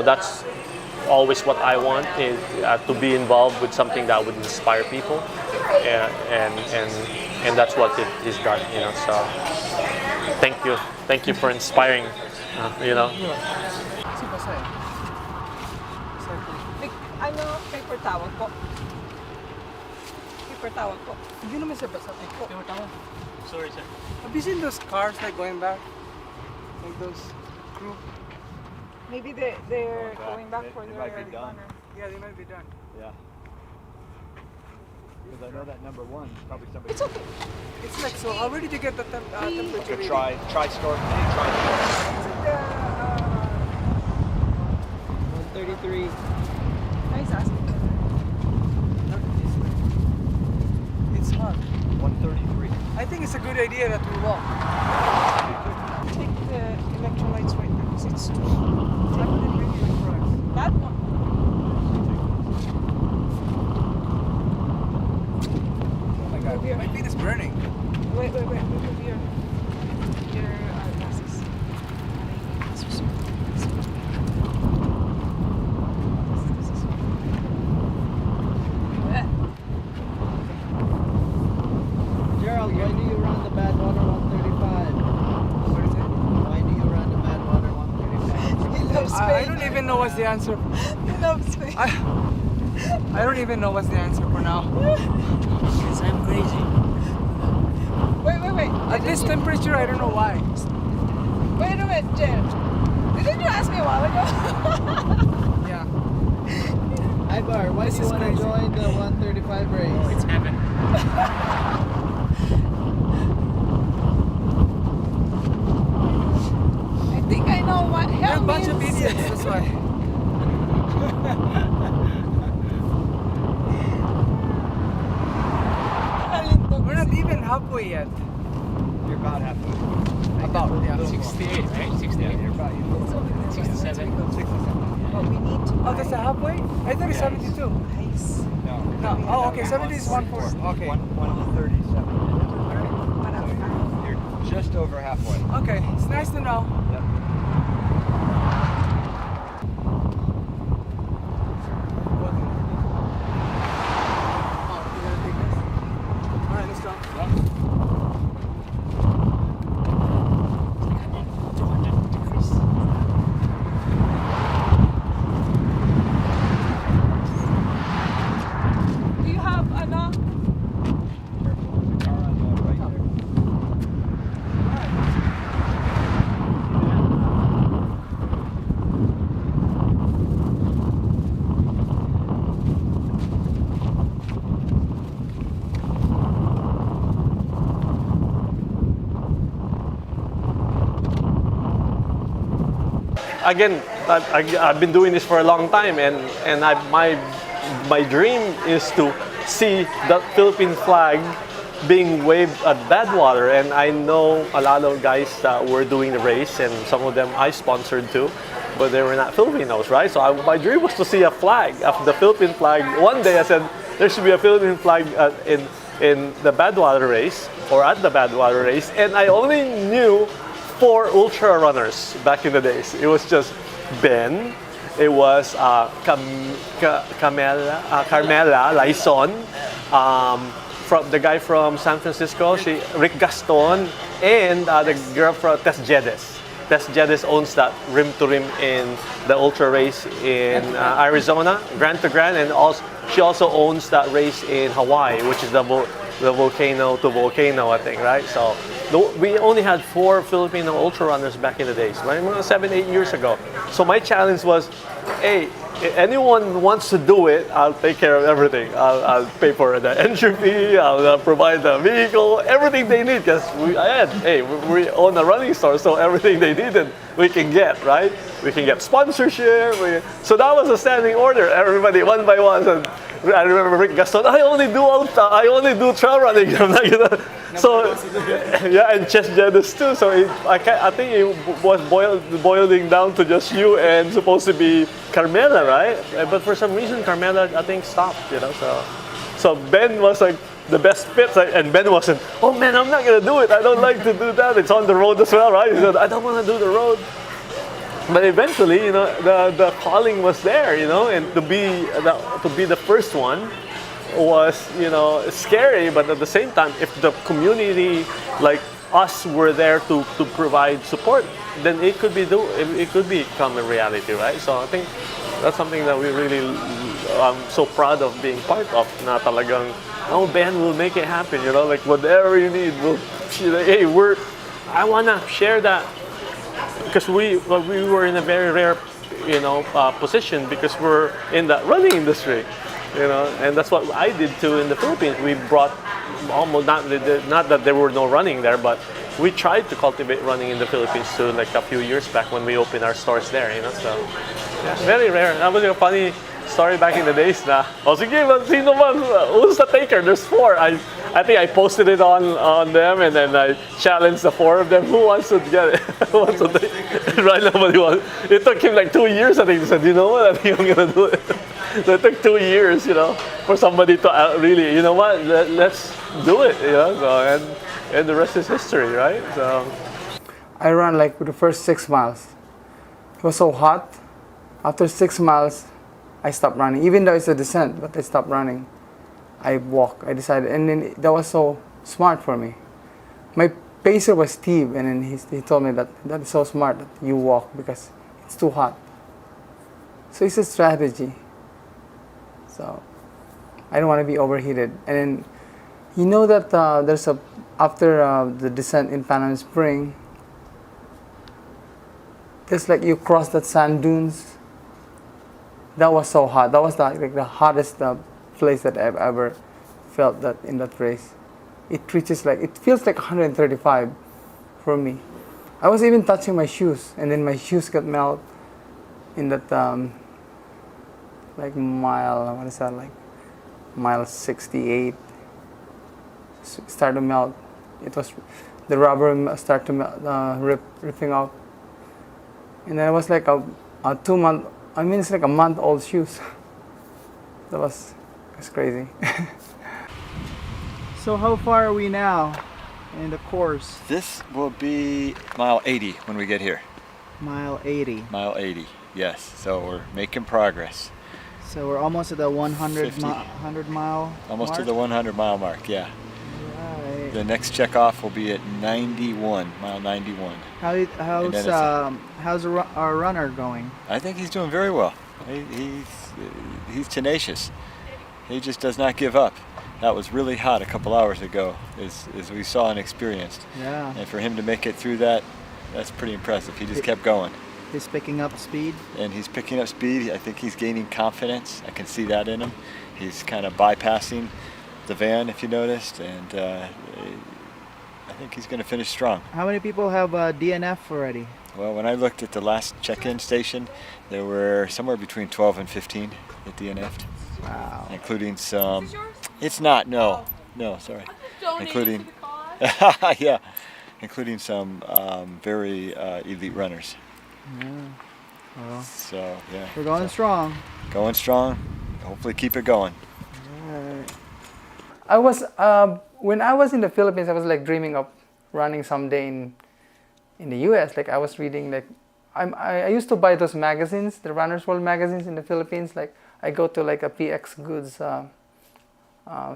that's always what I want, is to be involved with something that would inspire people, and that's what he's done. So thank you for inspiring. Ano, paper towel po. Paper towel po. Hindi naman siya basa. Sorry, sir. Have you seen those cars like going back? Like those crew? Maybe they're going back for It their might be done. runner. Yeah, they might be done. Yeah. Because I know that number 1 is probably somebody. It's okay. It's like, so how did you get the temperature Like a reading? tri-store. The 133. nice asking. It's hot. 133. I think it's a good idea that we walk. Take the electrolytes right now because it's too. I wouldn't bring you in front. That one. Oh my god, my feet is burning. Wait. Move your glasses. Gerald, why do you run the bad water 135? What is it? Why do you run the bad water 135? He loves I Spain. don't even know what's the answer. He loves Spain. I don't even know what's the answer for now. Because I'm crazy. Wait. At this temperature, I don't know why. Wait a minute, Jen. Didn't you ask me a while ago? Yeah. Ivar, why do you want to join the 135 race? Oh, it's heaven. I think I know what You're hell a bunch of means. idiots, that's why. We're not even halfway yet. You're about halfway. About, yeah. 68, right? 68. Yeah, you're about 67. 67. But we need to. Oh, that's a halfway? I thought it's 72. Nice. No. No. Oh, okay. 70 is 140. Okay. 137. You're just over halfway. Okay. It's nice to know. Yep. Alright, let's go. Do you have ano? Careful, there's a car on the right there. Again, I've been doing this for a long time, and my dream is to see the Philippine flag being waved at Badwater. And I know a lot of guys that were doing the race, and some of them I sponsored too, but they were not Filipinos, right? So my dream was to see a flag, of the Philippine flag. One day I said there should be a Philippine flag in the Badwater race or at the Badwater race, and I only knew 4 ultra runners back in the days. It was just Ben, it was Carmela Laison, from the guy from San Francisco, Rick Gaston, and the girl from Tess Jeddes. Tess Jeddes owns that rim to rim in the ultra race in Arizona, Grand to Grand, and she also owns that race in Hawaii, which is the volcano to volcano, I think, right? So we only had 4 Filipino ultra runners back in the days, right? 7-8 years ago. So my challenge was, hey, if anyone wants to do it, I'll take care of everything. I'll pay for the entry fee, I'll provide the vehicle, everything they need, because we own a running store, so everything they needed we can get, right? We can get sponsorship. So that was a standing order. Everybody, one by one. And I remember Rick Gaston, I only do trail running. I'm not gonna. So yeah, and Chess Jeddes too. So I think it was boiling down to just you and supposed to be Carmela, right? But for some reason, Carmela I think stopped. So Ben was like the best fit, and Ben wasn't. Oh man, I'm not gonna do it. I don't like to do that. It's on the road as well, right? He said, I don't want to do the road. But eventually, the calling was there, and to be the first one was, scary. But at the same time, if the community like us were there to provide support, then it could become a reality, right? So I think that's something that we really, I'm so proud of being part of. Na talagang, oh Ben, we'll make it happen, like whatever you need, hey, I wanna share that. Because we were in a very rare, position because we're in the running industry, and that's what I did too in the Philippines. We brought almost not that there were no running there, but we tried to cultivate running in the Philippines too, like a few years back when we opened our stores there, So yeah, very rare. That was a funny story back in the days. Sige, sino man? Who's the taker? There's 4. I think I posted it on them, and then I challenged the 4 of them. Who wants to get it? Who wants to take it? Right, nobody wants. It took him like 2 years. I think he said, you know what? I think I'm gonna do it. So it took 2 years, for somebody to really, you know what? Let's do it, So, and the rest is history, right? So I ran like the first 6 miles. It was so hot. After 6 miles, I stopped running. Even though it's a descent, but I stopped running. I walked. I decided, and then that was so smart for me. My pacer was Steve, and then he told me that is so smart that you walk because it's too hot. So it's a strategy. So I don't want to be overheated. And then that there's after the descent in Panama Spring, there's like you cross that sand dunes. That was so hot. That was the hottest place that I've ever felt that in that race. It feels like 135 for me. I was even touching my shoes, and then my shoes got melt in that mile. What is that, like mile 68? Start to melt. It was the rubber start to melt, ripping off, and then it was like a 2 month. I mean, it's like a month-old shoes. That was crazy. So how far are we now in the course? This will be mile 80 when we get here. Mile 80. Mile 80, yes. So we're making progress. So we're almost at the 100 mile Almost mark? To the 100 mile mark, yeah. Right. The next checkoff will be at 91, mile 91. How's our runner going? I think he's doing very well. He's tenacious. He just does not give up. That was really hot a couple hours ago, as we saw and experienced. Yeah. And for him to make it through that, that's pretty impressive. He just kept going. He's picking up speed? And he's picking up speed. I think he's gaining confidence. I can see that in him. He's kind of bypassing the van, if you noticed, and I think he's going to finish strong. How many people have DNF already? Well, when I looked at the last check-in station, there were somewhere between 12 and 15 that DNF'd. Wow. Including some... It's not, no. No, sorry. Including... yeah. Including some very elite runners. Yeah. Well, so, yeah. We're going strong. Going strong. Hopefully keep it going. All right. I was when I was in the Philippines, I was like dreaming of running someday in the U.S. Like I was reading like I used to buy those magazines, the Runner's World magazines in the Philippines. Like I go to like a PX Goods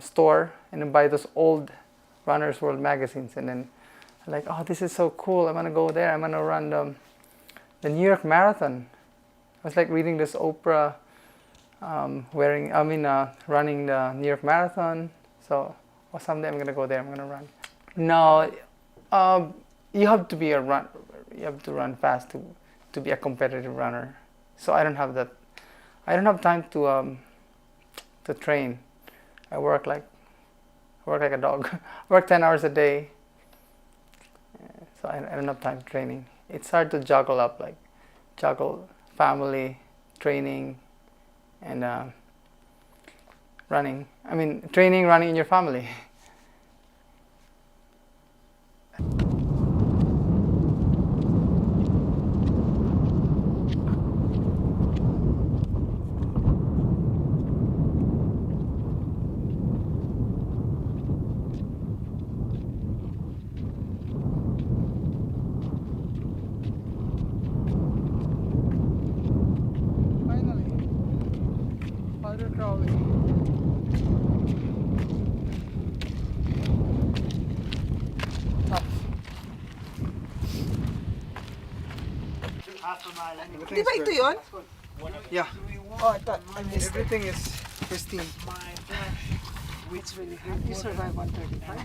store and then buy those old Runner's World magazines, and then like, oh, this is so cool. I'm gonna go there. I'm gonna run the New York Marathon. I was like reading this Oprah, running the New York Marathon. So, or someday I'm gonna go there. I'm gonna run. No, you have to be a run. You have to run fast to be a competitive runner. So I don't have that. I don't have time to train. I work like a dog. Work 10 hours a day. So I don't have time training. It's hard to juggle family, training, and running. I mean, training, running in your family. Di ba ito yun? Yeah. Oh, I thought I missed it. Everything is pristine. It's really hard. You survive 135.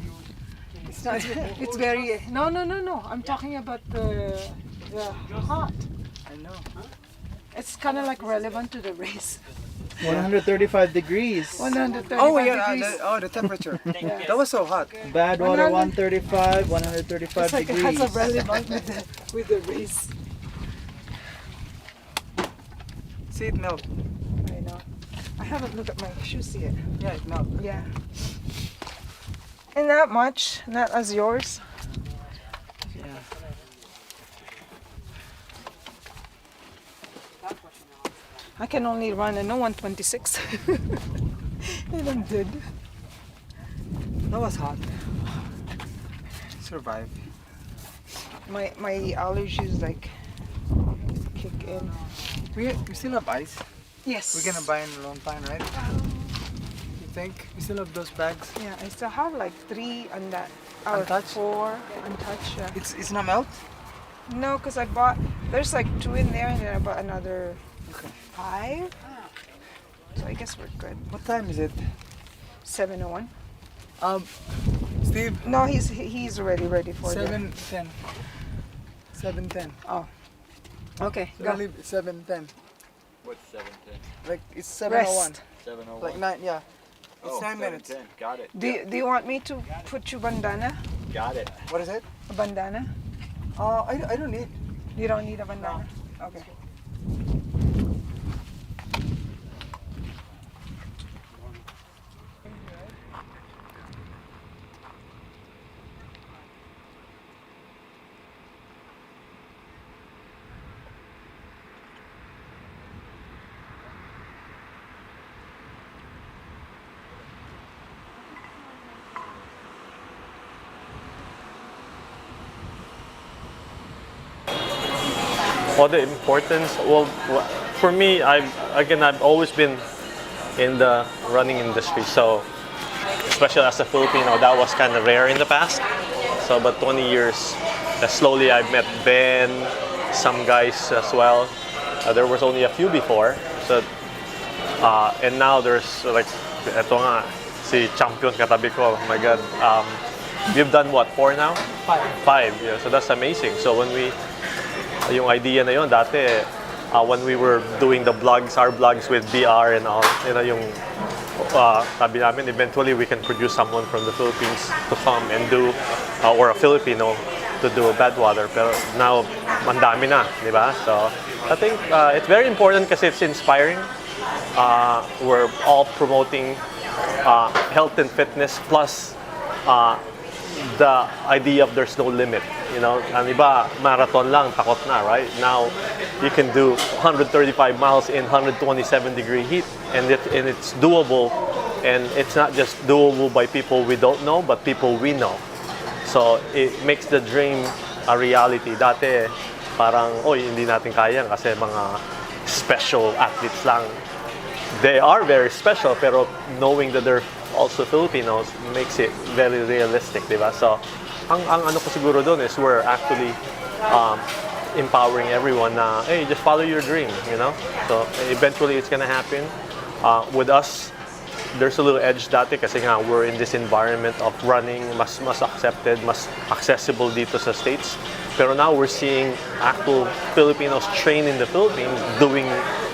It's not. It's very. No. I'm talking about the hot. I know. It's kind of like relevant to the race. 135 degrees. 135 Oh yeah, degrees. the temperature. Yeah. That was so hot. Bad water 135, 135 It's like it degrees. has a relevant with the race. See it melt. I know. I haven't looked at my shoes yet. Yeah, it melt. Yeah. And not much, not as yours. Yeah. I can only run, 126. And I'm dead. That was hot. Survive. My allergies like kick in. We still have ice. Yes. We're gonna buy in a long time, right? You think? We still have those bags. Yeah, I still have like 3 on that. Untouched? 4 untouched. Yeah. It's not melt? No, because I bought, there's like 2 in there and then I bought another 5. So I guess we're good. What time is it? 7:01. Steve. No, he's already ready for it. 7:10. 7:10. Oh. Okay, So go. I leave 7:10. What's 7:10? Like it's 7:01. Rest. 7:01. Like 9, yeah. It's Oh, 9 minutes. 7:10. Got it. Do you want me to put you bandana? Got it. What is it? A bandana? I don't need. You don't need a bandana? Okay. Well, the importance, for me, I've always been in the running industry, so especially as a Filipino, that was kind of rare in the past. So, but 20 years, slowly I've met Ben, some guys as well. There was only a few before, so and now there's like, eto nga, si champion katabi ko. Oh my God, you've done what, 4 now? 5. Yeah, so that's amazing. So when yung idea na yun dati, when we were doing our blogs with BR and all, yung sabi namin, eventually we can produce someone from the Philippines to come and do, or a Filipino to do Badwater. Pero now, mandami na, di ba? So I think it's very important kasi it's inspiring. We're all promoting health and fitness plus the idea of there's no limit. Ang iba, marathon lang, takot na, right? Now, you can do 135 miles in 127-degree heat, and it's doable, And it's not just doable by people we don't know, but people we know. So it makes the dream a reality. Dati, parang, oy, hindi natin kaya kasi mga special athletes lang. They are very special, pero knowing that they're also Filipinos makes it very realistic, di ba? So, ang ano ko siguro doon is we're actually empowering everyone na, hey, just follow your dream, you know? So, eventually it's gonna happen. With us, there's a little edge dati kasi nga we're in this environment of running, mas accepted, mas accessible dito sa States. Pero now we're seeing actual Filipinos train in the Philippines doing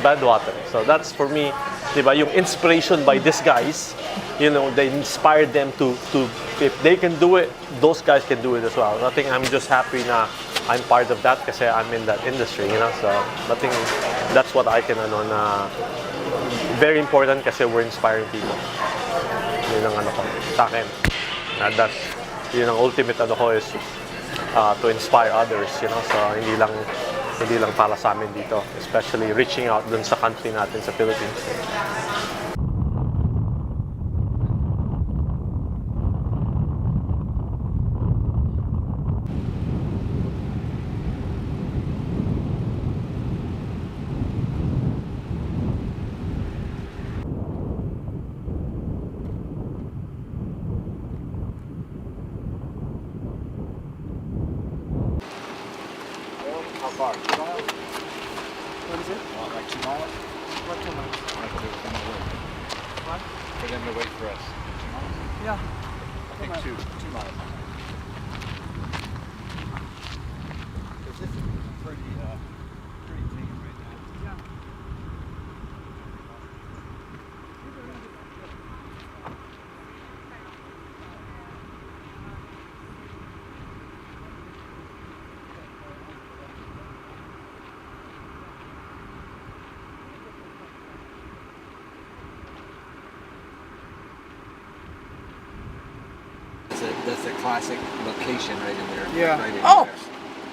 badwater. So that's for me, di ba, yung inspiration by these guys, you know, they inspired them to if they can do it, those guys can do it as well. I think I'm just happy na I'm part of that kasi I'm in that industry, you know. So I think that's what I can ano na very important kasi we're inspiring people. Yun ang ano ko sa akin. And that's yun ang ultimate ano ko is to inspire others, you know. So hindi lang para sa amin dito, especially reaching out dun sa country natin sa Philippines. How far? 2 miles? What is it? Like 2 miles? What 2 miles? What? For them to wait for us. 2 miles? Yeah. I think 2 miles. Because this is pretty clean right now. Yeah. That's a classic location right in there. Yeah. Right in Oh! there.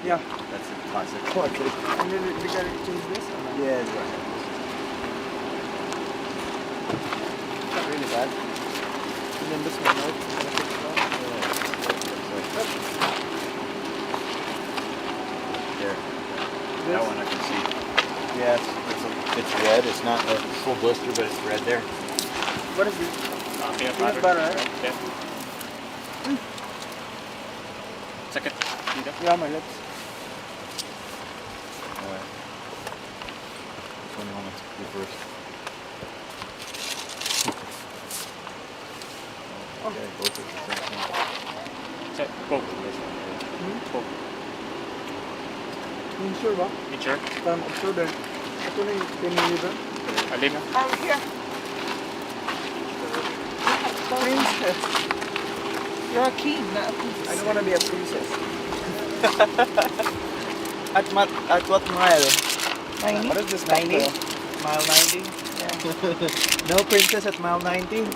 Yeah. That's a classic. Okay. And then we gotta change this or not? Yeah, it's right. Not really bad. And then this one, right? There. This? That one I can see. Yeah, it's red. It's not a full blister, but it's red there. What is this? Peanut butter, right? Yeah. Second. Yeah, my lips. Alright. Which one do you want to do first? Okay, both at the same time. Set, go. Go. You sure ba? You sure? Parang October. Ito na yung pinili ba? Alin? Here. Princess. You're a king, not a princess. I don't want to be a princess. At what mile? 90? What is this? 90? Mile 90? Yeah. No princess at mile 90?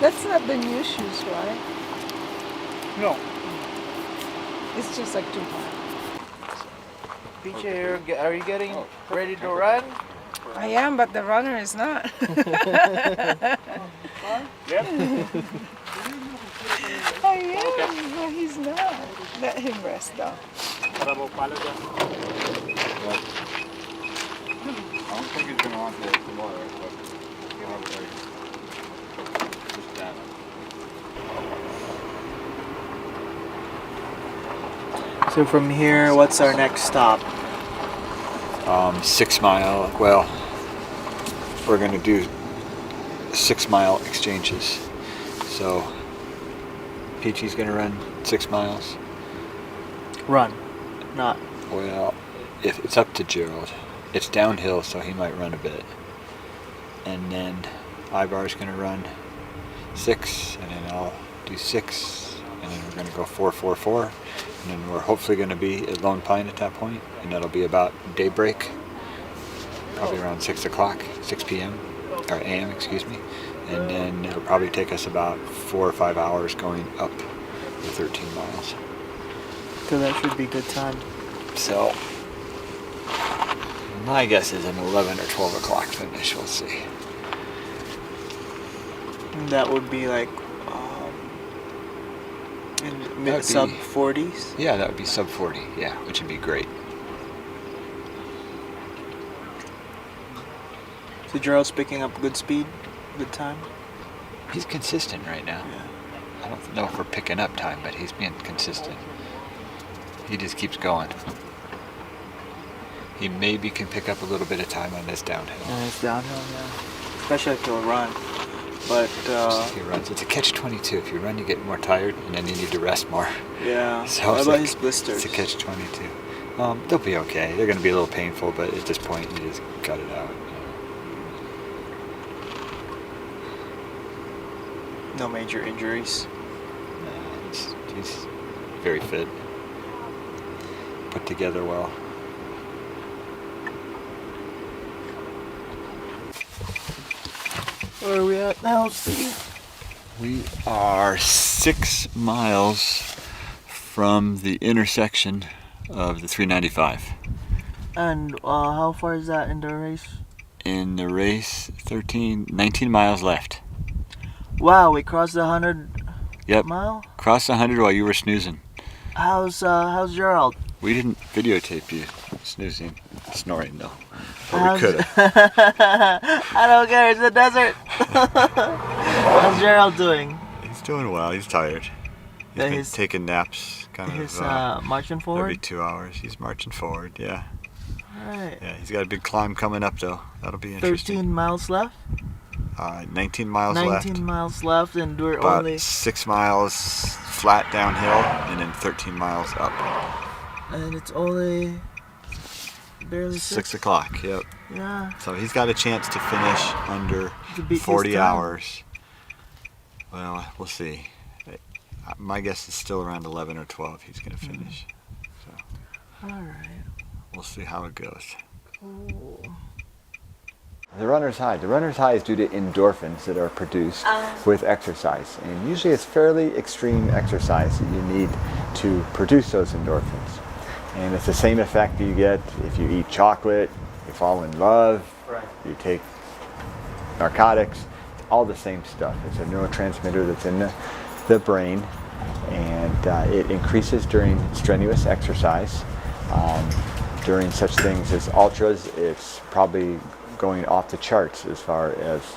That's not the new shoes, right? No. It's just like too high. Teacher, are you getting ready to run? I am, but the runner is not. Yep. I am, but he's not. Let him rest though. I don't think he's going to want the tomorrow, but just that. So from here, what's our next stop? 6 mile. Well, we're going to do 6 mile exchanges. So Peachy's going to run 6 miles. Run, not. Well, if it's up to Gerald. It's downhill, so he might run a bit. And then Ivar's going to run 6, and then I'll do 6, and then we're going to go 4, 4, 4. And then we're hopefully going to be at Lone Pine at that point, and that'll be about daybreak, probably around 6 o'clock, 6 p.m. or a.m. excuse me. And then it'll probably take us about 4 or 5 hours going up the 13 miles. So that should be good time. So my guess is an 11 or 12 o'clock finish. We'll see. And that would be like in mid sub 40s. Yeah, that would be sub 40. Yeah, which would be great. So Gerald's picking up good speed, good time. He's consistent right now. Yeah. I don't know if we're picking up time, but he's being consistent. He just keeps going. He maybe can pick up a little bit of time on this downhill. And it's downhill, yeah. Especially if he'll run. But if he runs, it's a catch-22. If you run, you get more tired, and then you need to rest more. yeah. So What about his blisters? It's a catch-22. They'll be okay. They're going to be a little painful, but at this point, you just cut it out. No major injuries. He's very fit. Put together well. Where are we at now, Steve? We are 6 miles from the intersection of the 395. And how far is that in the race? In the race, 19 miles left. Wow, we crossed the 100 Yep. mile? Crossed 100 while you were snoozing. How's Gerald? We didn't videotape you snoozing, snoring though. But we could have. I don't care, it's a desert. How's Gerald doing? He's doing well, he's tired. He's been His- taking naps kind He's of marching forward? every 2 hours. He's marching forward, yeah. Alright. Yeah, he's got a big climb coming up though. That'll be interesting. 13 miles left? 19 miles 19 left. miles left, and we're About only... 6 miles flat downhill and then 13 miles up. And it's only barely 6 o'clock, yep. Yeah. So he's got a chance to finish under To beat his 40 time. hours. Well, we'll see. My guess is still around 11 or 12 he's going to finish. So Alright. we'll see how it goes. Cool. The runner's high. The runner's high is due to endorphins that are produced with exercise. And usually it's fairly extreme exercise that you need to produce those endorphins. And it's the same effect you get if you eat chocolate, you fall in love, you take narcotics, it's all the same stuff. It's a neurotransmitter that's in the brain, and it increases during strenuous exercise. During such things as ultras, it's probably going off the charts as far as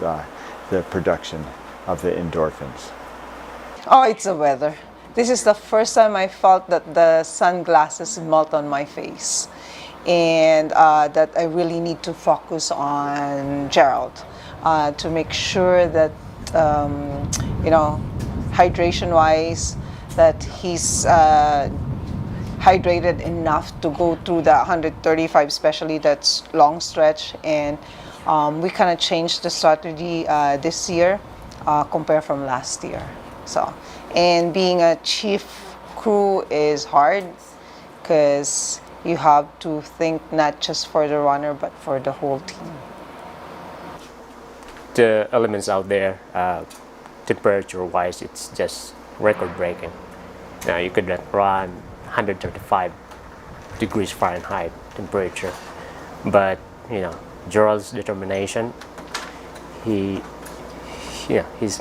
the production of the endorphins. Oh, it's the weather. This is the first time I felt that the sunglasses melt on my face, and that I really need to focus on Gerald to make sure that, hydration-wise, that he's hydrated enough to go through the 135, especially that's long stretch. And we kind of changed the strategy this year compared from last year. So, and being a chief crew is hard because you have to think not just for the runner but for the whole team. The elements out there, temperature-wise, it's just record-breaking. Now you could run 135 degrees Fahrenheit temperature, but Gerald's determination, he's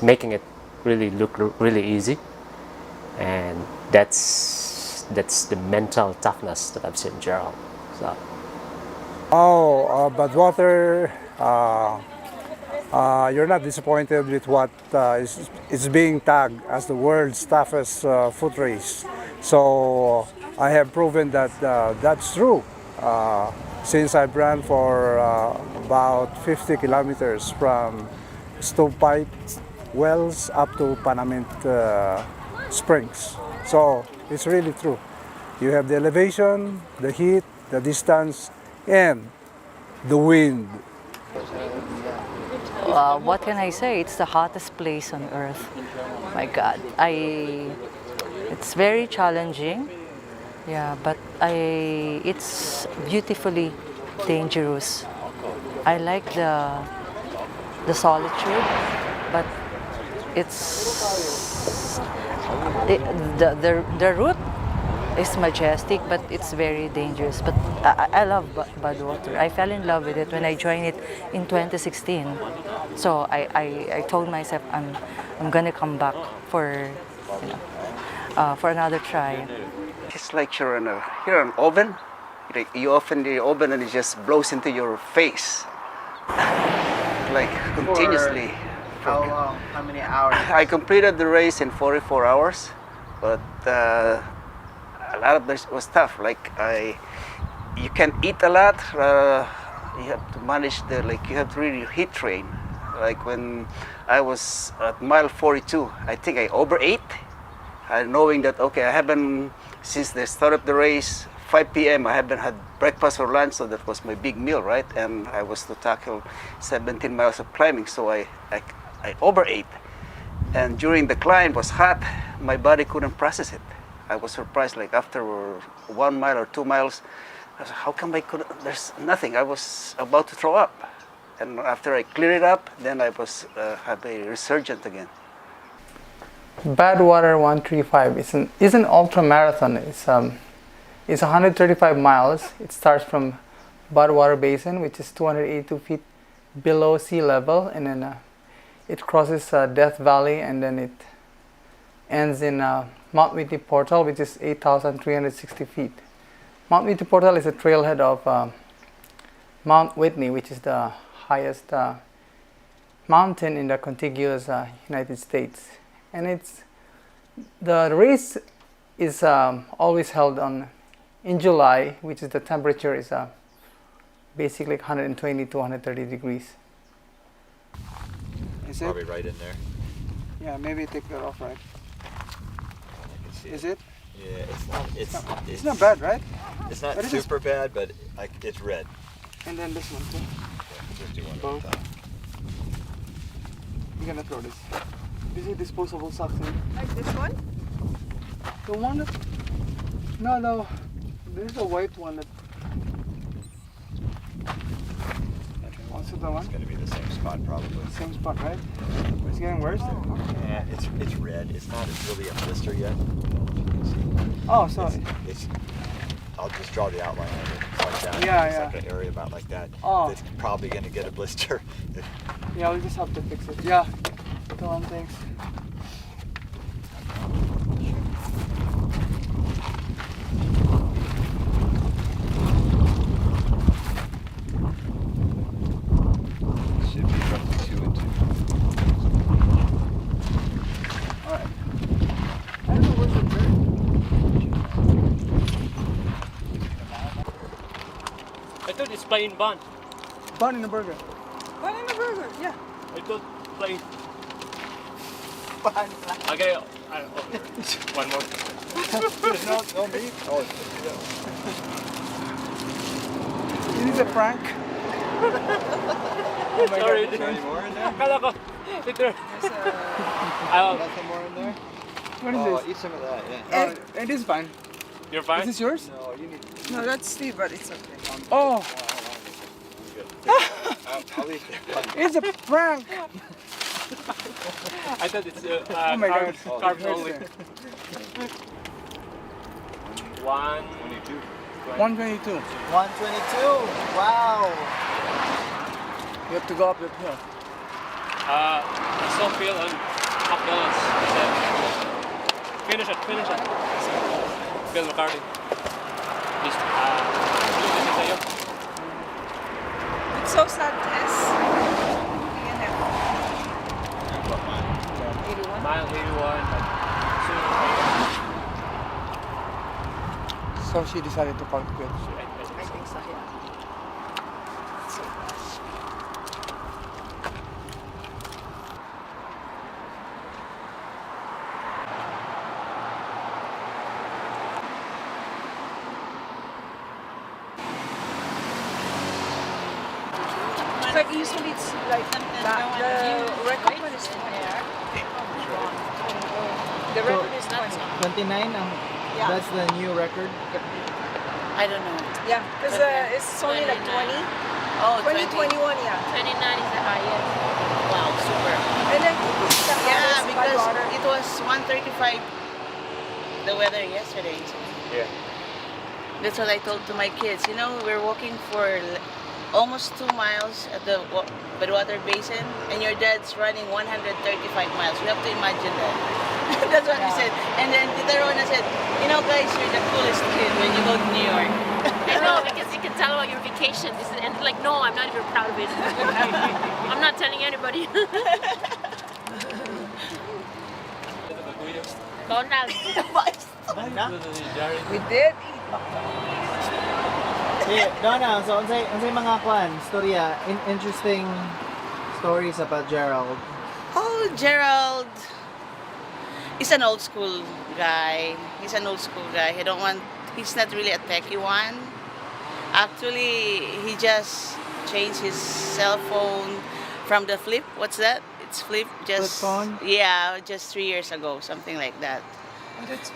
making it really look really easy, and that's the mental toughness that I've seen Gerald. So. But water, you're not disappointed with what is being tagged as the world's toughest foot race. So I have proven that that's true. Since I've ran for about 50 kilometers from Stovepipe Wells up to Panamint Springs. So it's really true. You have the elevation, the heat, the distance, and the wind. What can I say? It's the hottest place on earth. My God, it's very challenging. Yeah, but it's beautifully dangerous. I like the solitude, but it's the route It's majestic, but it's very dangerous. But I love Badwater. I fell in love with it when I joined it in 2016. So I told myself I'm gonna come back for for another try. It's like you're in an oven. Like you open the oven and it just blows into your face, like continuously. How long? How many hours? I completed the race in 44 hours, but a lot of this was tough. Like you can't eat a lot. You have to manage you have to really heat train. Like when I was at mile 42, I think I overate, knowing that okay, I haven't since the start of the race. 5 p.m. I haven't had breakfast or lunch, so that was my big meal, right? And I was to tackle 17 miles of climbing, so I overate. And during the climb was hot, my body couldn't process it. I was surprised, like after 1 mile or 2 miles, I was like, how come I couldn't, there's nothing. I was about to throw up. And after I cleared it up, then I was have a resurgent again. Badwater 135 is an ultra marathon. It's 135 miles. It starts from Badwater Basin, which is 282 feet below sea level, and then it crosses Death Valley, and then it ends in Mount Whitney Portal, which is 8,360 feet. Mount Whitney Portal is a trailhead of Mount Whitney, which is the highest mountain in the contiguous United States. And the race is always held in July, which is the temperature is basically 120 to 130 degrees. Is it? Probably right in there. Yeah, maybe take that off, right? Is it? Yeah, it's not bad, right? It's not super bad, but it's red. And then this one too. Just do one both. at a time. You're gonna throw this. This is disposable socks. Like this one? The one that, no, there's a white one that. Also the one? It's gonna be the same spot probably. Same spot, right? It's getting worse. Yeah, it's red. It's not really a blister yet. Oh, sorry. I'll just draw the outline of it. It's like that. Yeah, it's yeah. like an area about like that. Oh. That's probably gonna get a blister. Yeah, we'll just have to fix it. Yeah. Go on, thanks. Should be roughly 2 and 2. Alright. I don't know where's the bird. I thought it's plain bun. Bun in the burger. Bun in the burger, yeah. I thought plain. Bun. Okay, one more. no meat? Oh, This is a prank. oh my Sorry. God, is there any more in there? Akala ko, ito. Nothing more in there? What is Oh, this? eat some of that, yeah. It is fine. You're fine? Is this yours? No, you need. No, that's Steve, but it's okay. Oh, I'll eat it. it's a prank. I thought it's Oh my God. carbs only. 122. 122. 122. Wow. You have to go up the hill. So feel and half balance. Finish it. Phil McCartney. This sa'yo. It's so sad, yes. Mile 81. So she decided to call it quits. I think so, yeah. But usually it's like the record one is 20. The record is 20. 29. Yeah. That's the new record. I don't know. Yeah, because it's only like 20. Oh, 2021, yeah. 29 is the highest. Wow, super. And I think it's the Yeah, highest by because water. it was 135 the weather yesterday. Yeah. That's what I told to my kids. You know, we're walking for almost 2 miles at the Badwater Basin, and your dad's running 135 miles. You have to imagine that. That's what we said. And then Tita Rona said, you know, guys, you're the coolest kid when you go to New York. I know, because you can tell about your vacation. And like, no, I'm not even proud of it. I'm not telling anybody. Donald. We did eat. Hey, Donna, so unsay mga storya, interesting stories about Gerald. Oh, Gerald is an old school guy. He's an old school guy. He's not really a techie one. Actually, he just changed his cell phone from the flip. What's that? It's flip. Just flip phone? Yeah, just 3 years ago, something like that.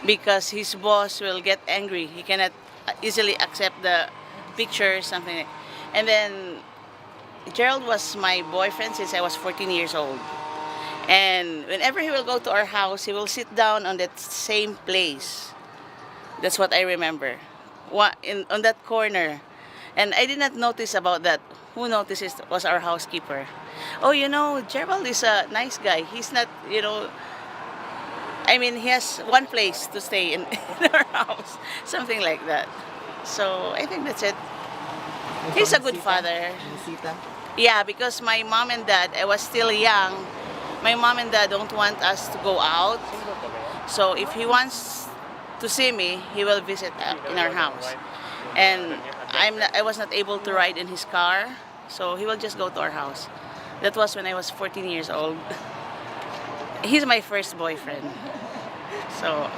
Because his boss will get angry. He cannot easily accept the picture, something. And then Gerald was my boyfriend since I was 14 years old. And whenever he will go to our house, he will sit down on that same place. That's what I remember. On that corner. And I did not notice about that. Who notices was our housekeeper. Oh, you know, Gerald is a nice guy. He's not, you know, I mean, he has one place to stay in our house. Something like that. So I think that's it. He's a good father. Yeah, because my mom and dad, I was still young. My mom and dad don't want us to go out. So if he wants to see me, he will visit in our house. And I was not able to ride in his car, so he will just go to our house. That was when I was 14 years old. He's my first boyfriend. So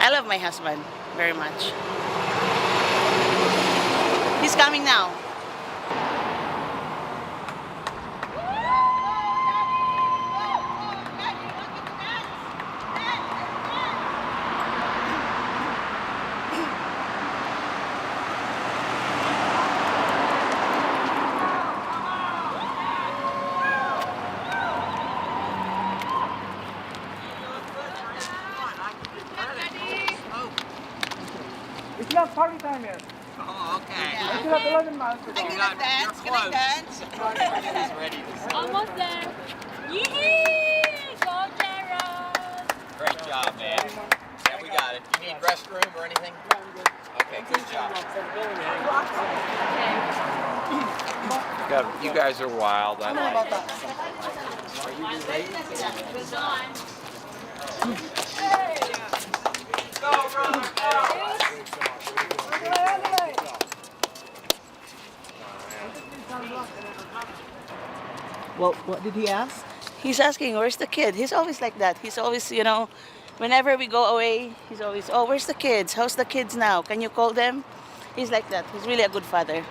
I love my husband very much. He's coming now. It's not party time yet. Oh, okay. I still have 11 miles to go. You're close. He's ready to start. Almost there. Yee! Go, Gerald! Great job, man. Yeah, we got it. You need restroom or anything? Okay, good job. You guys are wild. I like it. Are you related? Go, brother, go! Well, what did he ask? He's asking, where's the kid? He's always like that. He's always, you know, whenever we go away, he's always, oh, where's the kids? How's the kids now? Can you call them? He's like that. He's really a good father.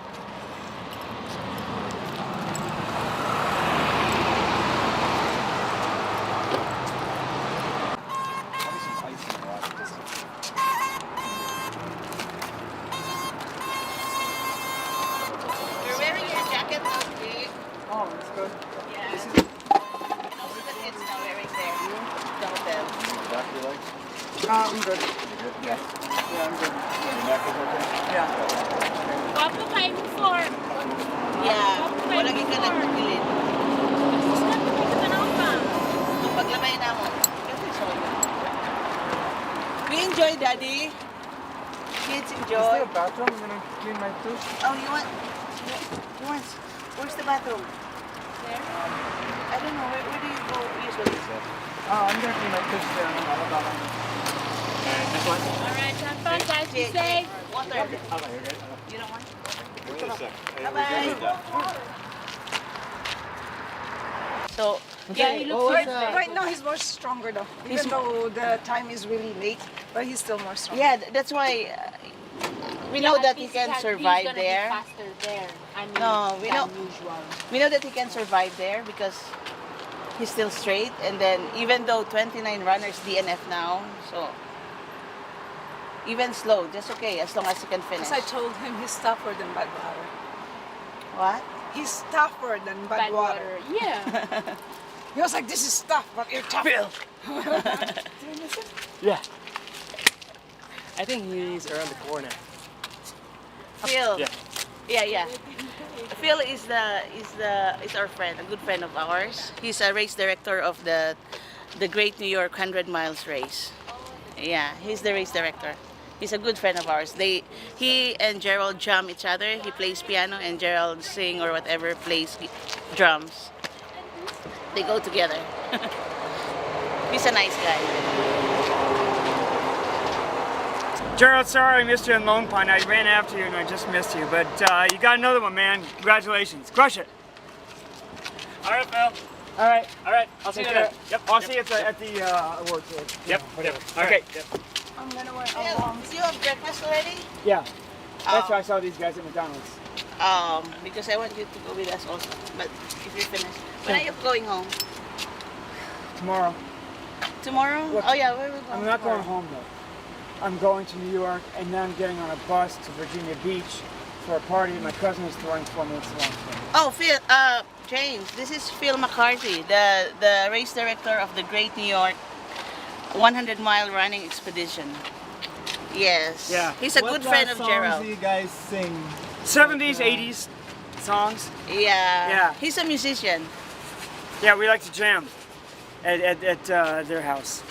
You're wearing your jacket now, Steve. Oh, it's good. Yeah. Most of the kids now wearing their hotel. I'm good. Yes. Yeah, I'm good. Your neck is okay? Yeah. Wapo kayo before. Yeah. Walang ka nagpagilid. Nung paglabay na mo. Kasi sorry. We enjoy, Daddy. Kids Is enjoy. there a bathroom? I'm gonna clean my tooth. Oh, you want? Where's the bathroom? There? I don't know. Where do you go usually? I'm gonna clean my tooth there. This one? Alright, have fun, guys. Be safe. Water. Okay, you're good. You don't want? Wait a sec. Hey, we're Bye-bye. good with that. So, Yeah, he looks Right now he's more stronger though. Even though the time is really late, but he's still more stronger. yeah, that's why we know that he can survive there. Faster there. I mean, No, we know. usual. We know that he can survive there because he's still straight. And then even though 29 runners DNF now, so even slow, just okay as long as he can finish. Because I told him he's tougher than Badwater. What? He's tougher than Bad Badwater. water. Yeah. He was like, this is tough, but you're tougher. Yeah. I think he's around the corner. Phil. Yeah. Yeah. Phil is our friend, a good friend of ours. He's a race director of the Great New York 100 Miles race. Yeah, he's the race director. He's a good friend of ours. He and Gerald jam each other. He plays piano and Gerald sing or whatever, plays drums. They go together. He's a nice guy. Gerald, sorry I missed you in Lone Pine. I ran after you and I just missed you. But you got another one, man. Congratulations. Crush it. All right, Phil. All right. I'll see you Take there. care. Yep. I'll see you at the awards. Yep. Whatever. All Okay. right. Yep. I'm gonna wear Phil, do you have breakfast already? Yeah. That's why I saw these guys at McDonald's. Because I want you to go with us also. But if you're finished, when are you going home? Tomorrow. Tomorrow? Look, Oh yeah, where are we going? I'm not tomorrow? going home though. I'm going to New York and then I'm getting on a bus to Virginia Beach for a party my cousin is throwing for me. It's a long story. Oh, Phil, James, this is Phil McCarthy, the race director of the Great New York 100-mile running expedition. Yes. Yeah. He's a good friend of Gerald. do you guys sing? 70s, 80s songs. Yeah. He's a musician. Yeah, we like to jam at their house.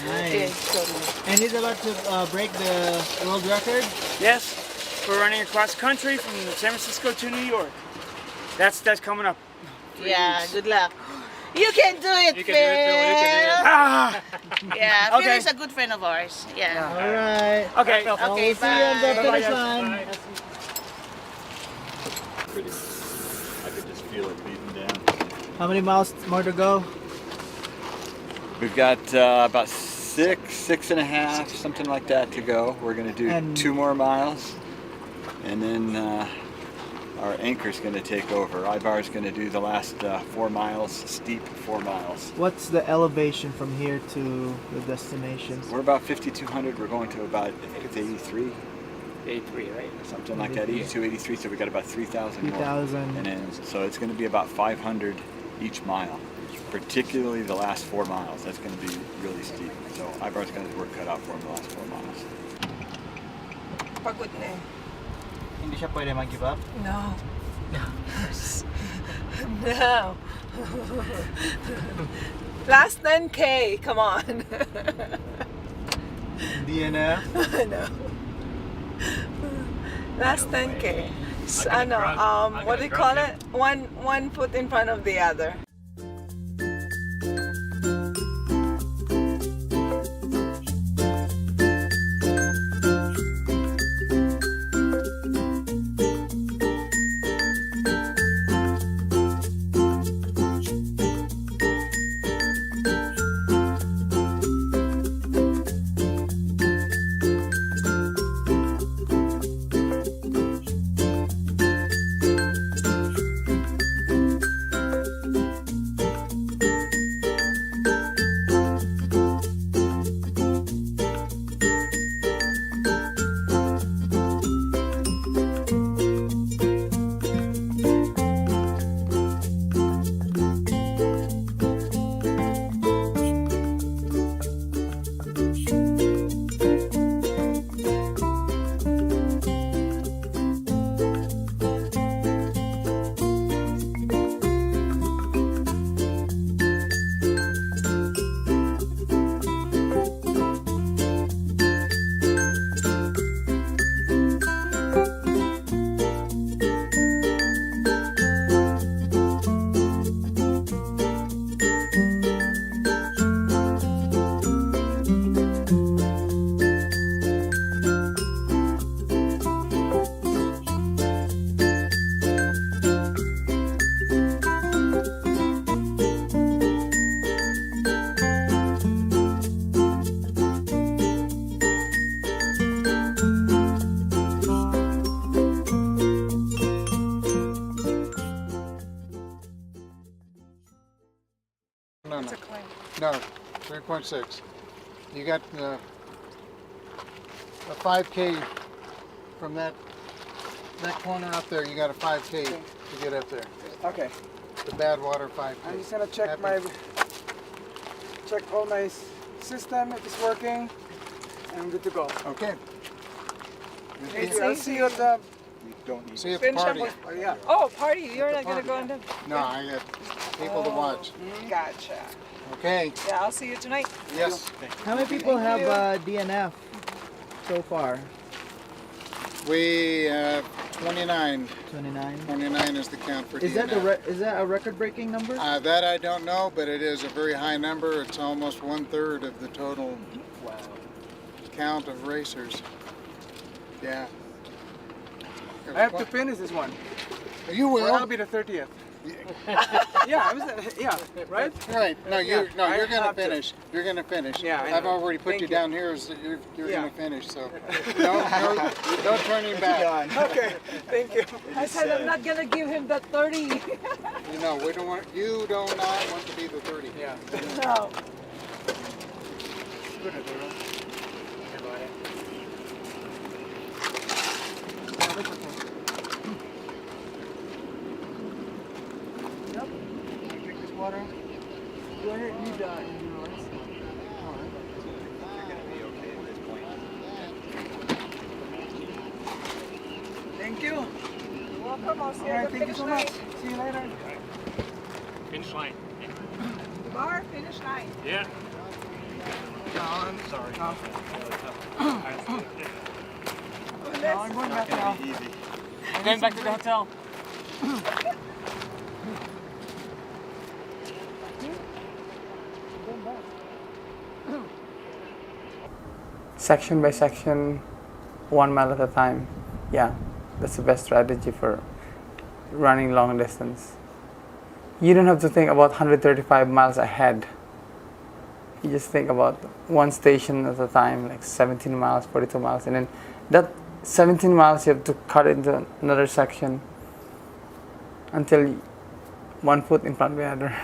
Nice. And he's about to break the world record? Yes, we're running across the country from San Francisco to New York. That's coming up. Yeah, good luck. You can do it, You Phil. can do it, Phil. You can do it. Ah! Yeah, Phil Okay. is a good friend of ours. Yeah. All right. Okay. Okay, See you on the bye. finish line. I could just feel it beating down. How many miles more to go? We've got about six and a half, something like that to go. We're going to do And- 2 more miles, and then our anchor's going to take over. Ivar's going to do the last 4 miles, steep 4 miles. What's the elevation from here to the destination? We're about 5,200. We're going to about, I think it's 83, 83, right? something like that, 82, 83. So we got about 3,000 more. 3,000. And then, so it's going to be about 500 each mile, particularly the last 4 miles. That's going to be really steep. So Ivar's got his work cut out for him the last 4 miles. Pagod na eh. Hindi siya pwede mag-give up? No. No. Last 10K, come on. DNF? No. Last 10K. What do you call it? One foot in front of the other. No, 3.6. You got a 5K from that corner up there. You got a 5K to get up there. Okay. The Badwater 5K. I'm just gonna check check all my system if it's working, I'm good to go. Okay. Hey, I'll see you at the... See you at the party. Oh, yeah. Oh, party. You're not going to go on the... No, I got people to watch. Gotcha. Okay. Yeah, I'll see you tonight. Yes. How many people Thank have you. DNF so far? We have 29. 29. 29 is the count for Is DNF. that is that a record-breaking number? That I don't know, but it is a very high number. It's almost 1/3 of the total count of racers. Yeah. I have to finish this one. You will. Or I'll be the 30th. Yeah, right? Right. No, you're I gonna have to. finish. You're gonna finish. Yeah, I I've know. already put Thank you you. down here as you're gonna finish. So no turning back. Okay, thank you. I said I'm not going to give him that 30. You know, we don't want. You do not want to be the 30. Yeah. No. Good, Arturo. Drink this water. Go ahead, you die. Thank you. You're welcome. I'll see you All right, at the thank you finish so line. much. See you later. Finish line. The bar, finish line. Yeah. No, I'm sorry. No. No, I'm going back now. I'm going back to the hotel. Section by section, 1 mile at a time. Yeah, that's the best strategy for running long distance. You don't have to think about 135 miles ahead. You just think about one station at a time, like 17 miles, 42 miles, and then that 17 miles you have to cut into another section until 1 foot in front of the other.